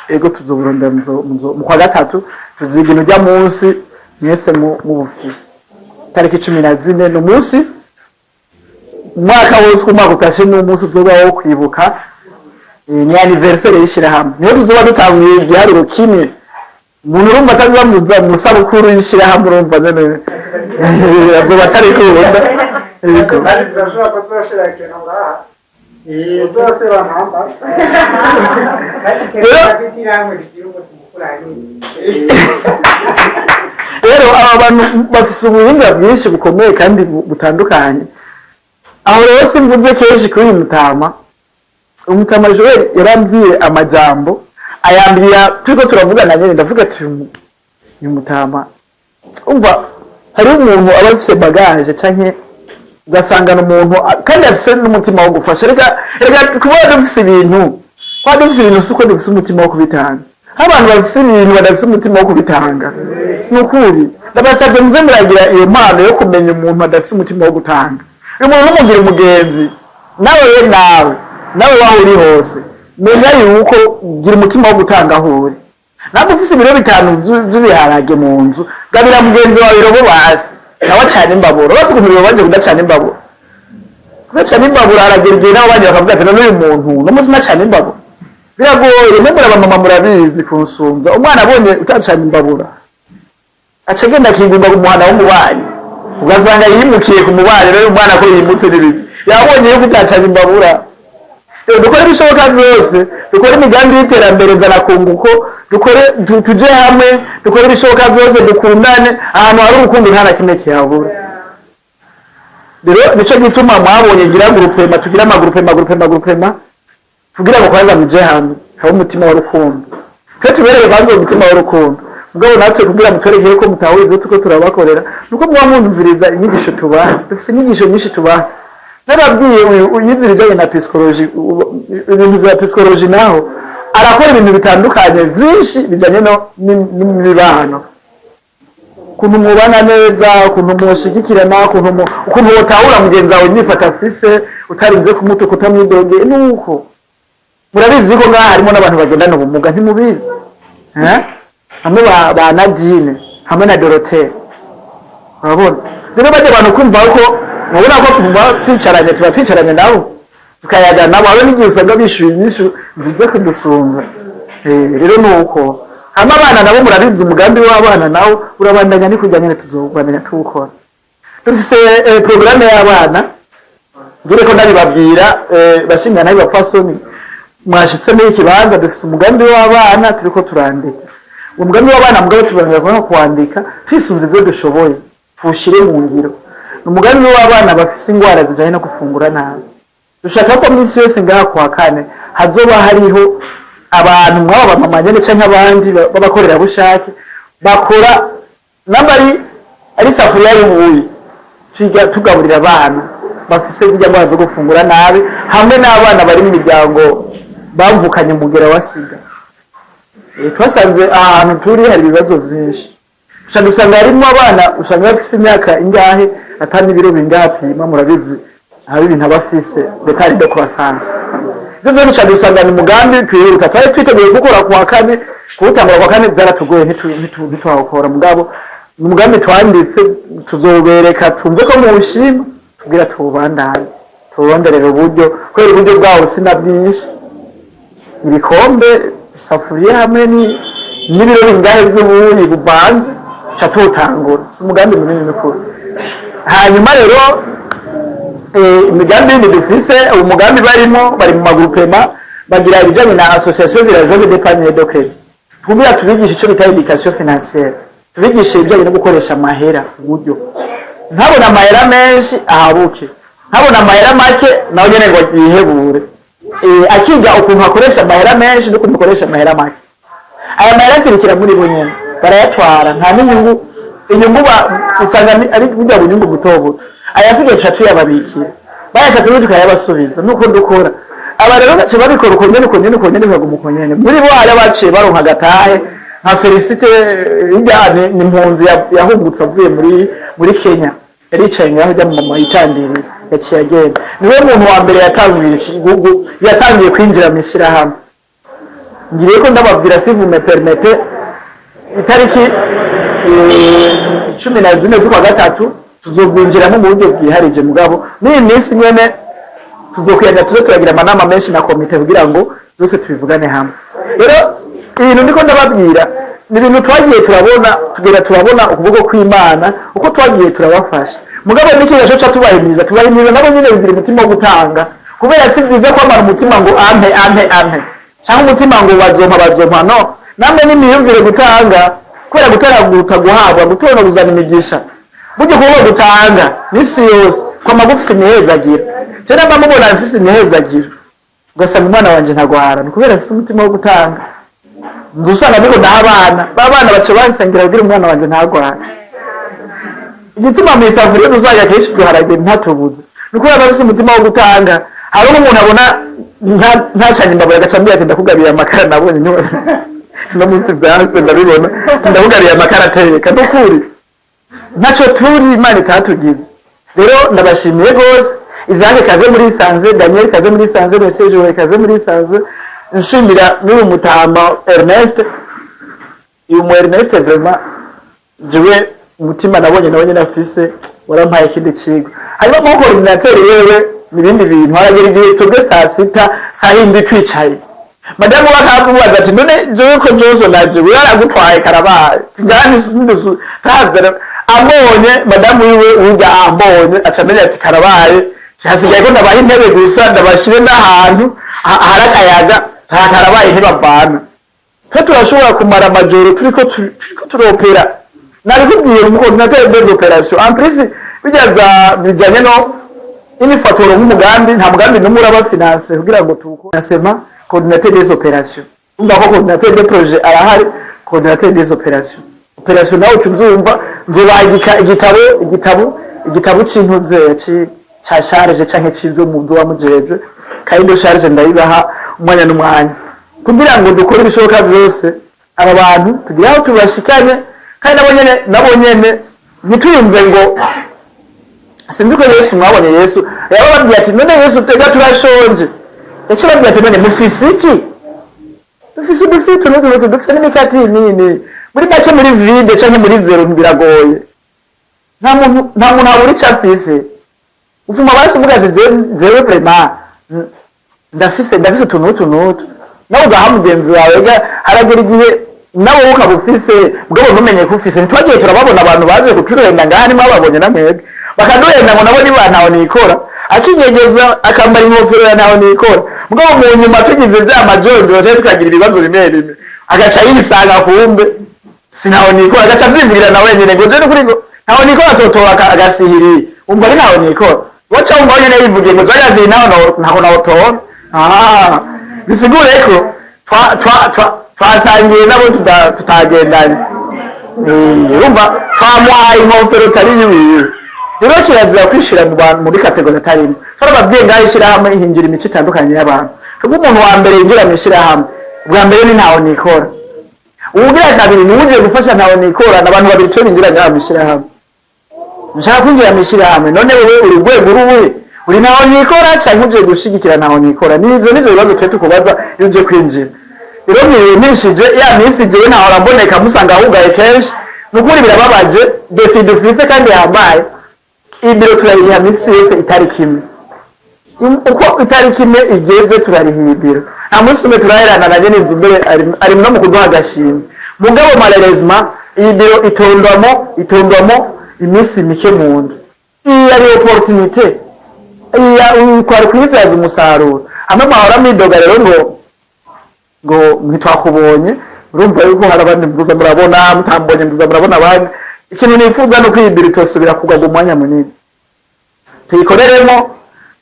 ego tuzoburondera mu kwa gatatu tuzigine ujya munsi mwese mu bufisi tariki 14 no munsi mwaka wose umwaka utashe n'umunsi uzobaho kwibuka ni anniversaire y'ishirahamwe niho tuzoba dutanguye igiharuro kimwe umuntu urumva atazamuza mu sabukuru y'ishirahamwe urumva nene azoba atari kubona kandi turashobora kuzoshira ikintu ngaha Bose bamamba. Rero aba bantu bafise ubuhinga bwinshi bukomeye kandi butandukanye. Aho rero simvuze kenshi kuri uyu mutama. Umutama Joel yarambwiye amajambo ayambira turiko turavugana nyene ndavuga ati uyu mutama umva hari umuntu aba afise bagage canke ugasangana umuntu kandi afise n'umutima wo gufasha rega kuba dufise ibintu suko dufise umutima wo kubitanga abantu bafise ibintu badafise umutima wo kubitanga nukuri ndabasavye muze muragira iyo mpano yo kumenya umuntu adafise umutima wo gutanga uyu muntu n'umugira umugenzi nawe waho uri hose menya yuko gira umutima wo gutanga aho uri ntabwo ufise ibiro 5 by'ibiharage mu nzu gabira mugenzi wawe irobo basi nawe cyane imbaburo batukumiriwe baje kudacana imbaburo kudacana imbaburo aragereye nawe baje bakavuga ati n'uyu muntu no musi nacana imbaburo biragoye nemura abamama murabizi kunsumza umwana abonye utacana imbabura acagenda kigumba ku muhanda w'umubanyi ugasanga yimukiye ku mubanyi rero umwana ko yimutse n'ibiki yabonye yuko utacana imbabura dukore ibishoboka byose dukore imigambi y'iterambere nzanakunguko dukore tuje hamwe dukore ibishoboka byose dukundane ahantu hari urukundo nta na kimwe kihabura rero nico gituma mwabonye gira grupema tugira amagurupema kugira ngo kwanza muje hamwe habe umutima w'urukundo twe tubereye banzo umutima w'urukundo mugabo natwe kugira mutwereke ko mutawize tuko turabakorera nuko mwamwumviriza inyigisho tubaha dufise inyigisho nyinshi tubaha nababwiye uyizi ibijyanye na psychology ibintu bya psychology naho arakora ibintu bitandukanye byinshi bijyanye n'imibano ukuntu mubana neza ukuntu mushigikirana ukuntu wotahura mugenzi wawe nifata afise utarinze kumutuka utamwidogeye nuko murabizi ko ngaha harimo n'abantu bagendana ubumuga ntimubizi hamwe ba Nadine hamwe na Dorothée urabona rero bajya abantu kumva ko mubona ko tuba twicaranye nabo tukayaga nabo aho n'igihe usanga bishyuye inyishu nziza kudusumba rero nuko hama abana nabo murabizi umugambi w'abana nawo urabandanya ni kujya nyine tuzobandanya tuwukora dufise programme y'abana ngire ko ndabibabwira bashingana n'abafasoni mwashitse muri ikibanza dufise umugambi w'abana turiko turandika umugambi w'abana mugabo tubandanya kwandika twisunze ibyo dushoboye tushire mu ngiro umugambi w'abana bafise ingwara zijanye no gufungura nabi dushaka ko minsi yose ngaha kwa kane hazoba hariho abantu mwaba bamama nyene canke abandi babakorera bushake bakora nambari ari safuriya y'ubuyi tugaburira abana bafise zijya ngwara zo gufungura nabi hamwe n'abana bari mu miryango bavukanye umugera wa sida twasanze ahantu turi hari ibibazo byinshi dusanga harimo abana usanga bafise imyaka ingahe atari ibiro bingapi murabizi hari ibintu abafise retard de croissance ibyo byose dusanga ni mugambi twihuta twari twiteguye gukora kuwa kane kuwutangura kwa kane byaratugoye ntitwawukora mugabo ni umugambi twanditse tuzobereka tumve ko muwushima tubwira tuwubandanye tuwongerere uburyo kubera uburyo bwawo sina bwinshi ibikombe isafuriya hamwe n'ibiro bingahe by'ubuyi buvanze cha tutangura si umugambi munini n'ukuri hanyuma rero imigambi dufise umugambi bari mu magurupema bagira ibijanye na association villageoise d'épargne de crédit twumvira tubigisha ico bita education financière tubigisha ibijanye no gukoresha amahera uburyo ntabona amahera menshi ahabuke ntabona amahera make nawe nyene ngo yihebure akiga ukuntu akoresha amahera menshi no ukuntu akoresha amahera make aya mahera sirikira muri bo nyene barayatwara nta n'inyungu inyungu usanga ari burya bunyungu butobuto ayasigaye tushatu yababikira bayashatse n'undi tukayabasubiza nuko dukora aba rero bace babikora uko nyene baguma uko nyene muri bo hari abaciye baronka agatahe nka Felicite ijyane ni impunzi yahungutse avuye muri Kenya yaricaye ngaho ajya mu mama yitandiriye yaciye agenda niwe muntu wa mbere yatangiye kwinjira mu ishyirahamwe ngiriye ko ndababwira si vous me permettez itariki 14 z'ukwa gatatu tuzobyinjiramo mu buryo bwiharije mugabo n'iyi minsi nyene tuzokwiyanya turagira amanama menshi na komite kugira ngo zose tubivugane hamwe rero ibintu ndiko ndababwira ni ibintu twagiye turabona ukuboko kw'Imana uko twagiye turabafasha mugabo n'ikigasho ca tubahimiriza nabo nyene bigira umutima wo gutanga kubera si byiza kwamara umutima ngo ampe cyangwa umutima ngo bazompa no namwe n'imiyumvire gutanga kubera gutanga guhabwa gutora kuzana imigisha buryo kuba gutanga n'isi yose kwa magufi imihezagira je namba mubona mfise imihezagira ugasanga umwana wanje ntagwara kubera mfise umutima wo gutanga ndusanga biko n'abana babana bace bansangira kugira umwana wanje ntagwara igituma mu isafuriya duzaga kenshi duharage ntatubuze kubera bafise umutima wo gutanga hari umuntu abona ntacanye imbabura agacambira ati ndakugabira amakara nabonye no munsi byanze ndabibona ndakugabira amakara ateka n'ukuri ntaco turi Imana itatugize rero ndabashimiye gose Isaac kaze muri Sanze Daniel kaze muri Sanze Message kaze muri Sanze nshimira n'uyu mutamba Ernest vraiment jewe umutima nabonye nafise warampaye ikindi kigo hanyuma mu coordinateur yewe n'ibindi bintu haragera igihe tubwe saa sita saa hindi twicaye madamu wakavuga ati none jewe ko Johnson naje yaragutwaye karabaye ngani sindusu tazara ambonye madamu yiwe uga ambonye acamenya ati karabaye hasigaye ko ndabaye intebe gusa ndabashire n'ahantu harakayaga karabaye ntibavana ko turashobora kumara amajoro turiko turopera nari kubwiye umukoordinateur des opérations en plus bijanye no inifatoro nk'umugambi nta mugambi n'umura ba finance kugira ngo tukonsema coordinateur des opérations umva ko coordinateur des projets arahari coordinateur des opérations opération nawo cyuzumva nzobagika igitabo c'intuze ca charge canke cizo mu nzu wa mujeje kandi charge ndayibaha umwanya n'umwanya kugira ngo dukore ibishoboka byose aba bantu tugira aho tubashikanye kandi nabonyene nituyumve ngo sinzi ko Yesu mwabonye Yesu yababwiye ati none Yesu tega turashonje yacu babwiye ati none mufisiki dufise udufite n'utuntu dufise n'imikati nini muri make muri vide canke muri zero biragoye nta muntu aburi cafise ufuma basi mugaze jewe vraiment ndafise utuntu nawe ugaha mugenzi wawe haragera igihe nawe ukabufise mugabo ntumenye ko ufise ntitwagiye turababona abantu baje kuturenda ngahani mwababonye namwebwe bakaduhenda ngo nabo niba ntaho nikora akinyegeza akambara inkofero ya ntaho nikora mugabo mu nyuma tugize bya majondo cyo tukagira ibibazo bimwe agaca yisanga kumbe sinaho nikora agaca vyimvira na wenyene ngo je kuri ngo ntaho nikora totoba agasihiri umva ari ntaho nikora wacha umva nyene yivugiye ngo twagazi ntaho naho tora bisigure ko twasangiye nabo tutagendanye urumva twamuhaye inkofero tari yiwiwe rero kirazira kwishira mu bantu muri kategori atarimo twababwiye ngaho ishirahamwe ihingira imico itandukanye y'abantu kuko umuntu wa mbere yinjira mu ishirahamwe ubwa mbere ni ntaho nikora ubugira kabiri ni uje gufasha ntaho nikora n'abantu babiri cyo binjira ngaho mu ishirahamwe nshaka kwinjira mu ishirahamwe none wewe uri rwego uri ntaho nikora cyangwa uje gushigikira ntaho nikora nivyo bibazo twe tukubaza iyo uje kwinjira rero nishije ya minsi jewe ntaho ramboneka musanga ahugaye kenshi nukuri birababaje defi dufise kandi yambaye ibiro turariha minsi yose itariki imwe uko itariki imwe igeze turariha ibiro nta munsi umwe turaherana na nyene inzu mbere ari no mu kuduha agashimwe mugabo malheureusement iyi biro itondwamo iminsi mike mu nda iyi ari opportunité iya kwari kwibyaza umusaruro amwe mahora midoga rero ngo ntitwakubonye urumva yuko hari abandi mvuza murabona mutambonye mvuza murabona abandi ikintu nifuza no kwibira itosubira kugwa mu mwanya munini tuyikoreremo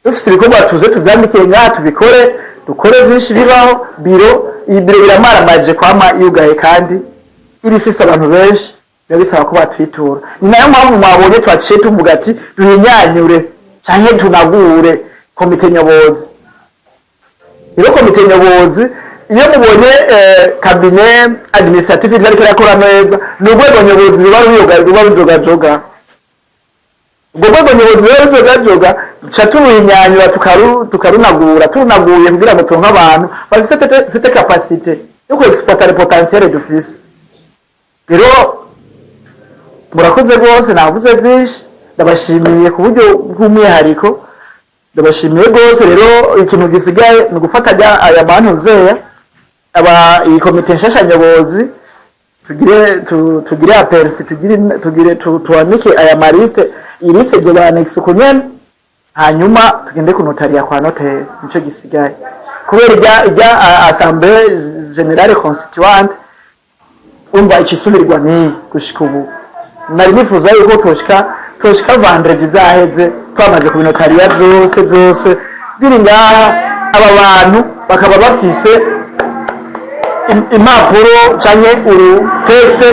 dufise ibikorwa tuze tuvyandike ngaha tubikore dukore vyinshi bibaho biro iyi biro biramaramaje kwama yugaye kandi ibifise abantu benshi bisaba ko batwitura ni nayo mpamvu mwabonye twaciye tuvuga ati duhinyanyure canke tunagure komite nyobozi rero komite nyobozi iyo mubonye cabinet administratif itariko irakora neza ni urwego nyobozi ruba rujogajoga ubwo rwego nyobozi ruba rujogajoga duca turuhinyanyura tukarunaguye kugira ngo turonke abantu bafise cette capacité yo kuexploiter le potentiel dufise rero murakoze rwose navuze vyinshi ndabashimiye ku buryo bw'umwihariko ndabashimiye rwose rero ikintu gisigaye ni gufata aya bantu nzeya aba iyi komite nshasha nyobozi tugire apersi tugire tuanike aya mariste iliste zo banex kunyene hanyuma tugende ku notariya kwa notaire nico gisigaye kubera ijya assemblée générale constituante umva ikisubirirwa ni gushika ubu nari nifuza yuko toshika vendredi zaheze twamaze ku notariya zose biri ngaha aba bantu bakaba bafise impapuro canke uru texte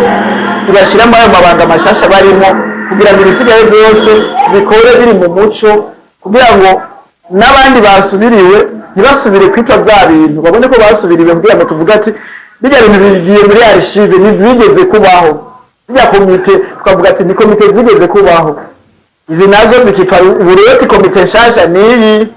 ibashiramo ayo mabanga mashasha barimo kugira ngo ibisigaye byose bikore biri mu muco kugira ngo n'abandi basubiriwe ntibasubire kwitwa bya bintu babone ko basubiriwe kugira ngo tuvuga ati bijya bintu bigiye muri archive ntibigeze kubaho bijya komite twavuga ati ni komite zigeze kubaho izi nazo zikitwa ubureti komite nshasha niyi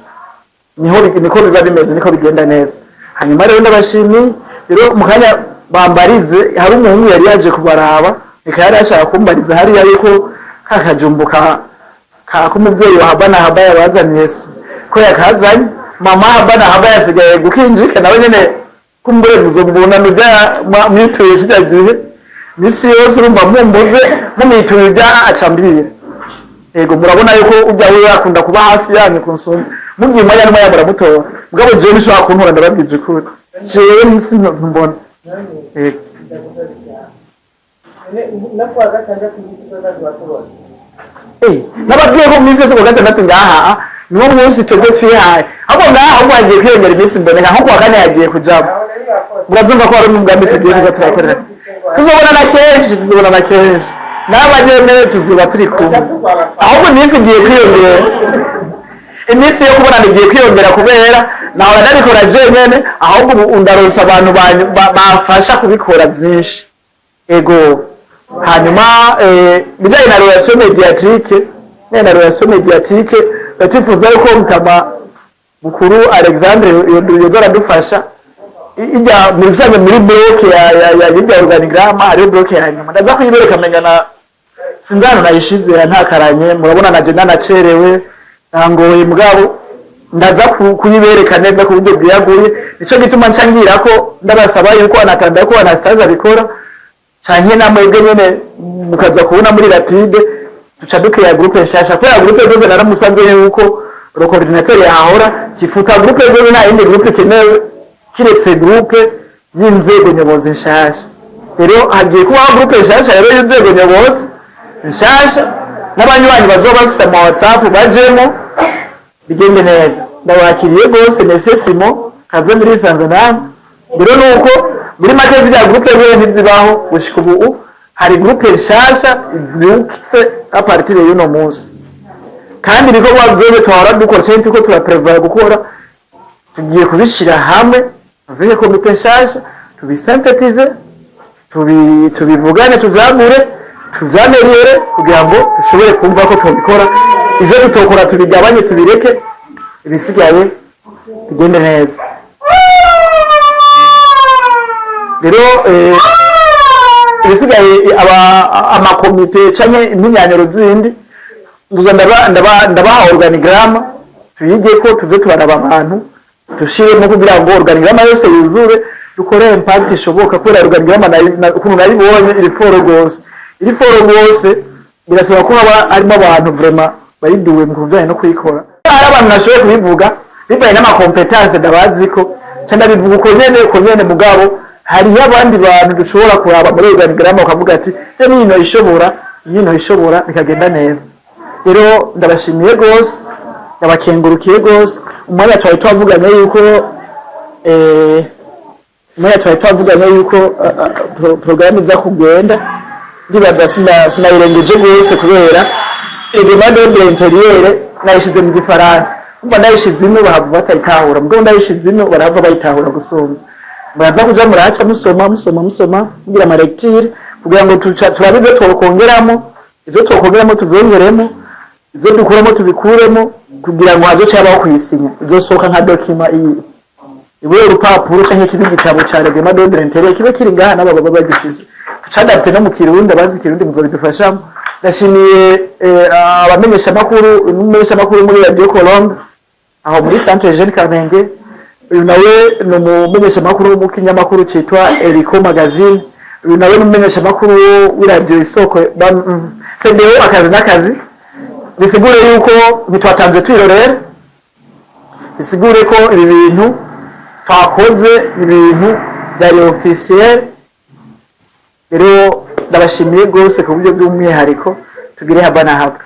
niko biba bimeze niko bigenda neza hanyuma rero ndabashimiye rero mukanya bambarize hari umuntu yari yaje kubaraba eka yari ashaka kumbariza hariya yuko kakajumbuka kumuvyeyi wa Habana Haba yabazaniye ko yakazanye mama Habana Haba yasigaye gukinjika nawe nyene kumbure muzobona nuja mwituye kidagihe misi yose urumva mumbuze mumituye bya acambira ego murabona yuko ujya we yakunda kuba hafi yanyu kunsumva mugiye mwanya n'umwe yabura mutora mugabo je nishaka kuntura ndababwije kuri jewe misi mbona ego nababwiye ko minsi yose ku gatandatu ngaha niwo munsi twebwe twihaye ahubwo ngaha ahubwo hagiye kwiyongera iminsi mboneka nko kuwa kane hagiye kujamo murabyumva ko hari umugambi tugiye kuza turakorera tuzobona na kenshi n'abanyene tuzoba turi kumwe ahubwo iminsi igiye kwiyongera iminsi yo kubona igiye kwiyongera kubera nawe nabikora jenyene ahubwo ubu ndarosa abantu bafasha kubikora byinshi ego hanyuma bijyanye na relation mediatique twifuza yuko mutama mukuru Alexandre yoza aradufasha ijya muri byanjye muri bloke ya libya organigramme ari bloke ya nyuma ndaza kuyibereka menyana sinzano nayishize ntakaranye murabona naje nanacerewe ntangoye mugabo ndaza kuyibereka neza ku buryo bwiyaguye nico gituma ncangira ko ndabasaba yuko anatanda ko Anastasia bikora canke namwebwe nyene mukaza kubona muri rapide tuca dukira groupe nshasha kubera groupe zose naramusanze yuko ro coordinateur yahora kifuta groupe zose na indi groupe kenewe kiretse groupe y'inzego nyobozi nshasha rero hagiye kuba groupe nshasha rero y'inzego nyobozi nshasha n'abanywanyi bazoba bafite ama WhatsApp bajemo bigende neza ndabakiriye gose nesesimo kaze muri Tanzania rero nuko muri make ziriya groupe rero ntizibaho gushika ubu hari groupe nshasha ivyutse a partir y'uno munsi kandi ibikorwa byose twahora dukora cyane tuko turaprepara gukora tugiye kubishira hamwe avec komite nshasha tubisynthetize tubivugane tuvyagure tuvyameriyere kugira ngo dushobore kumva ko tubikora ivyo tutokora tubigabanye tubireke ibisigaye bigende neza rero ibisigaye amakomite canke impinyanyiro zindi nduza ndabaha organigramme tuyige ko tuze tubaraba abantu dushiremo kugira ngo organigramme yose yuzure dukore impact ishoboka kubera organigramme ukuntu nayibonye iri foro rwose birasaba ko haba harimo abantu vraiment bariduwe mu kujyanye no kuyikora hari abantu nashoboye kubivuga bibaye n'amakompetence ndabazi ko cyane bivuga uko nyene mugabo hari abandi bantu dushobora kuraba muri organigramme ukavuga ati je nino ishobora bikagenda neza rero ndabashimiye gose ndabakengurukiye gose umwanya twari twavuganye yuko programme za kugenda ndibaza sinayirengeje gose kubera reglement de l'intérieur nayishize mu gifaransa umva ndayishize ino bahava batayitahura mugabo ndayishize ino barava bayitahura gusumva muraza kuja muraca musoma kugira ama lecture kugira ngo turabe ibyo twokongeramo tuzongeremo izo dukuramo tubikuremo kugira ngo hazo cyabaho kuyisinya izosohoka nka document iyi ibuye urupapuro canke kibi gitabo ca reglement de l'intérieur kibe kiri ngaha n'ababa bagifise tucadapte no mu Kirundi abazi Kirundi muzobidufashamo ndashimiye abamenyesha makuru muri Radio Colombe aho muri Centre Jeune Kamenge uyu nawe no mumenyesha makuru mu kinyamakuru citwa Eriko Magazine uyu nawe no mumenyesha makuru w'iradio Isoko CDO akazi bisigure yuko ntitwatanze twirorera, bisigure ko ibi bintu twakoze ibintu byari officiel. Rero ndabashimiye rwose ku buryo bw'umwihariko, tugire haba na haba.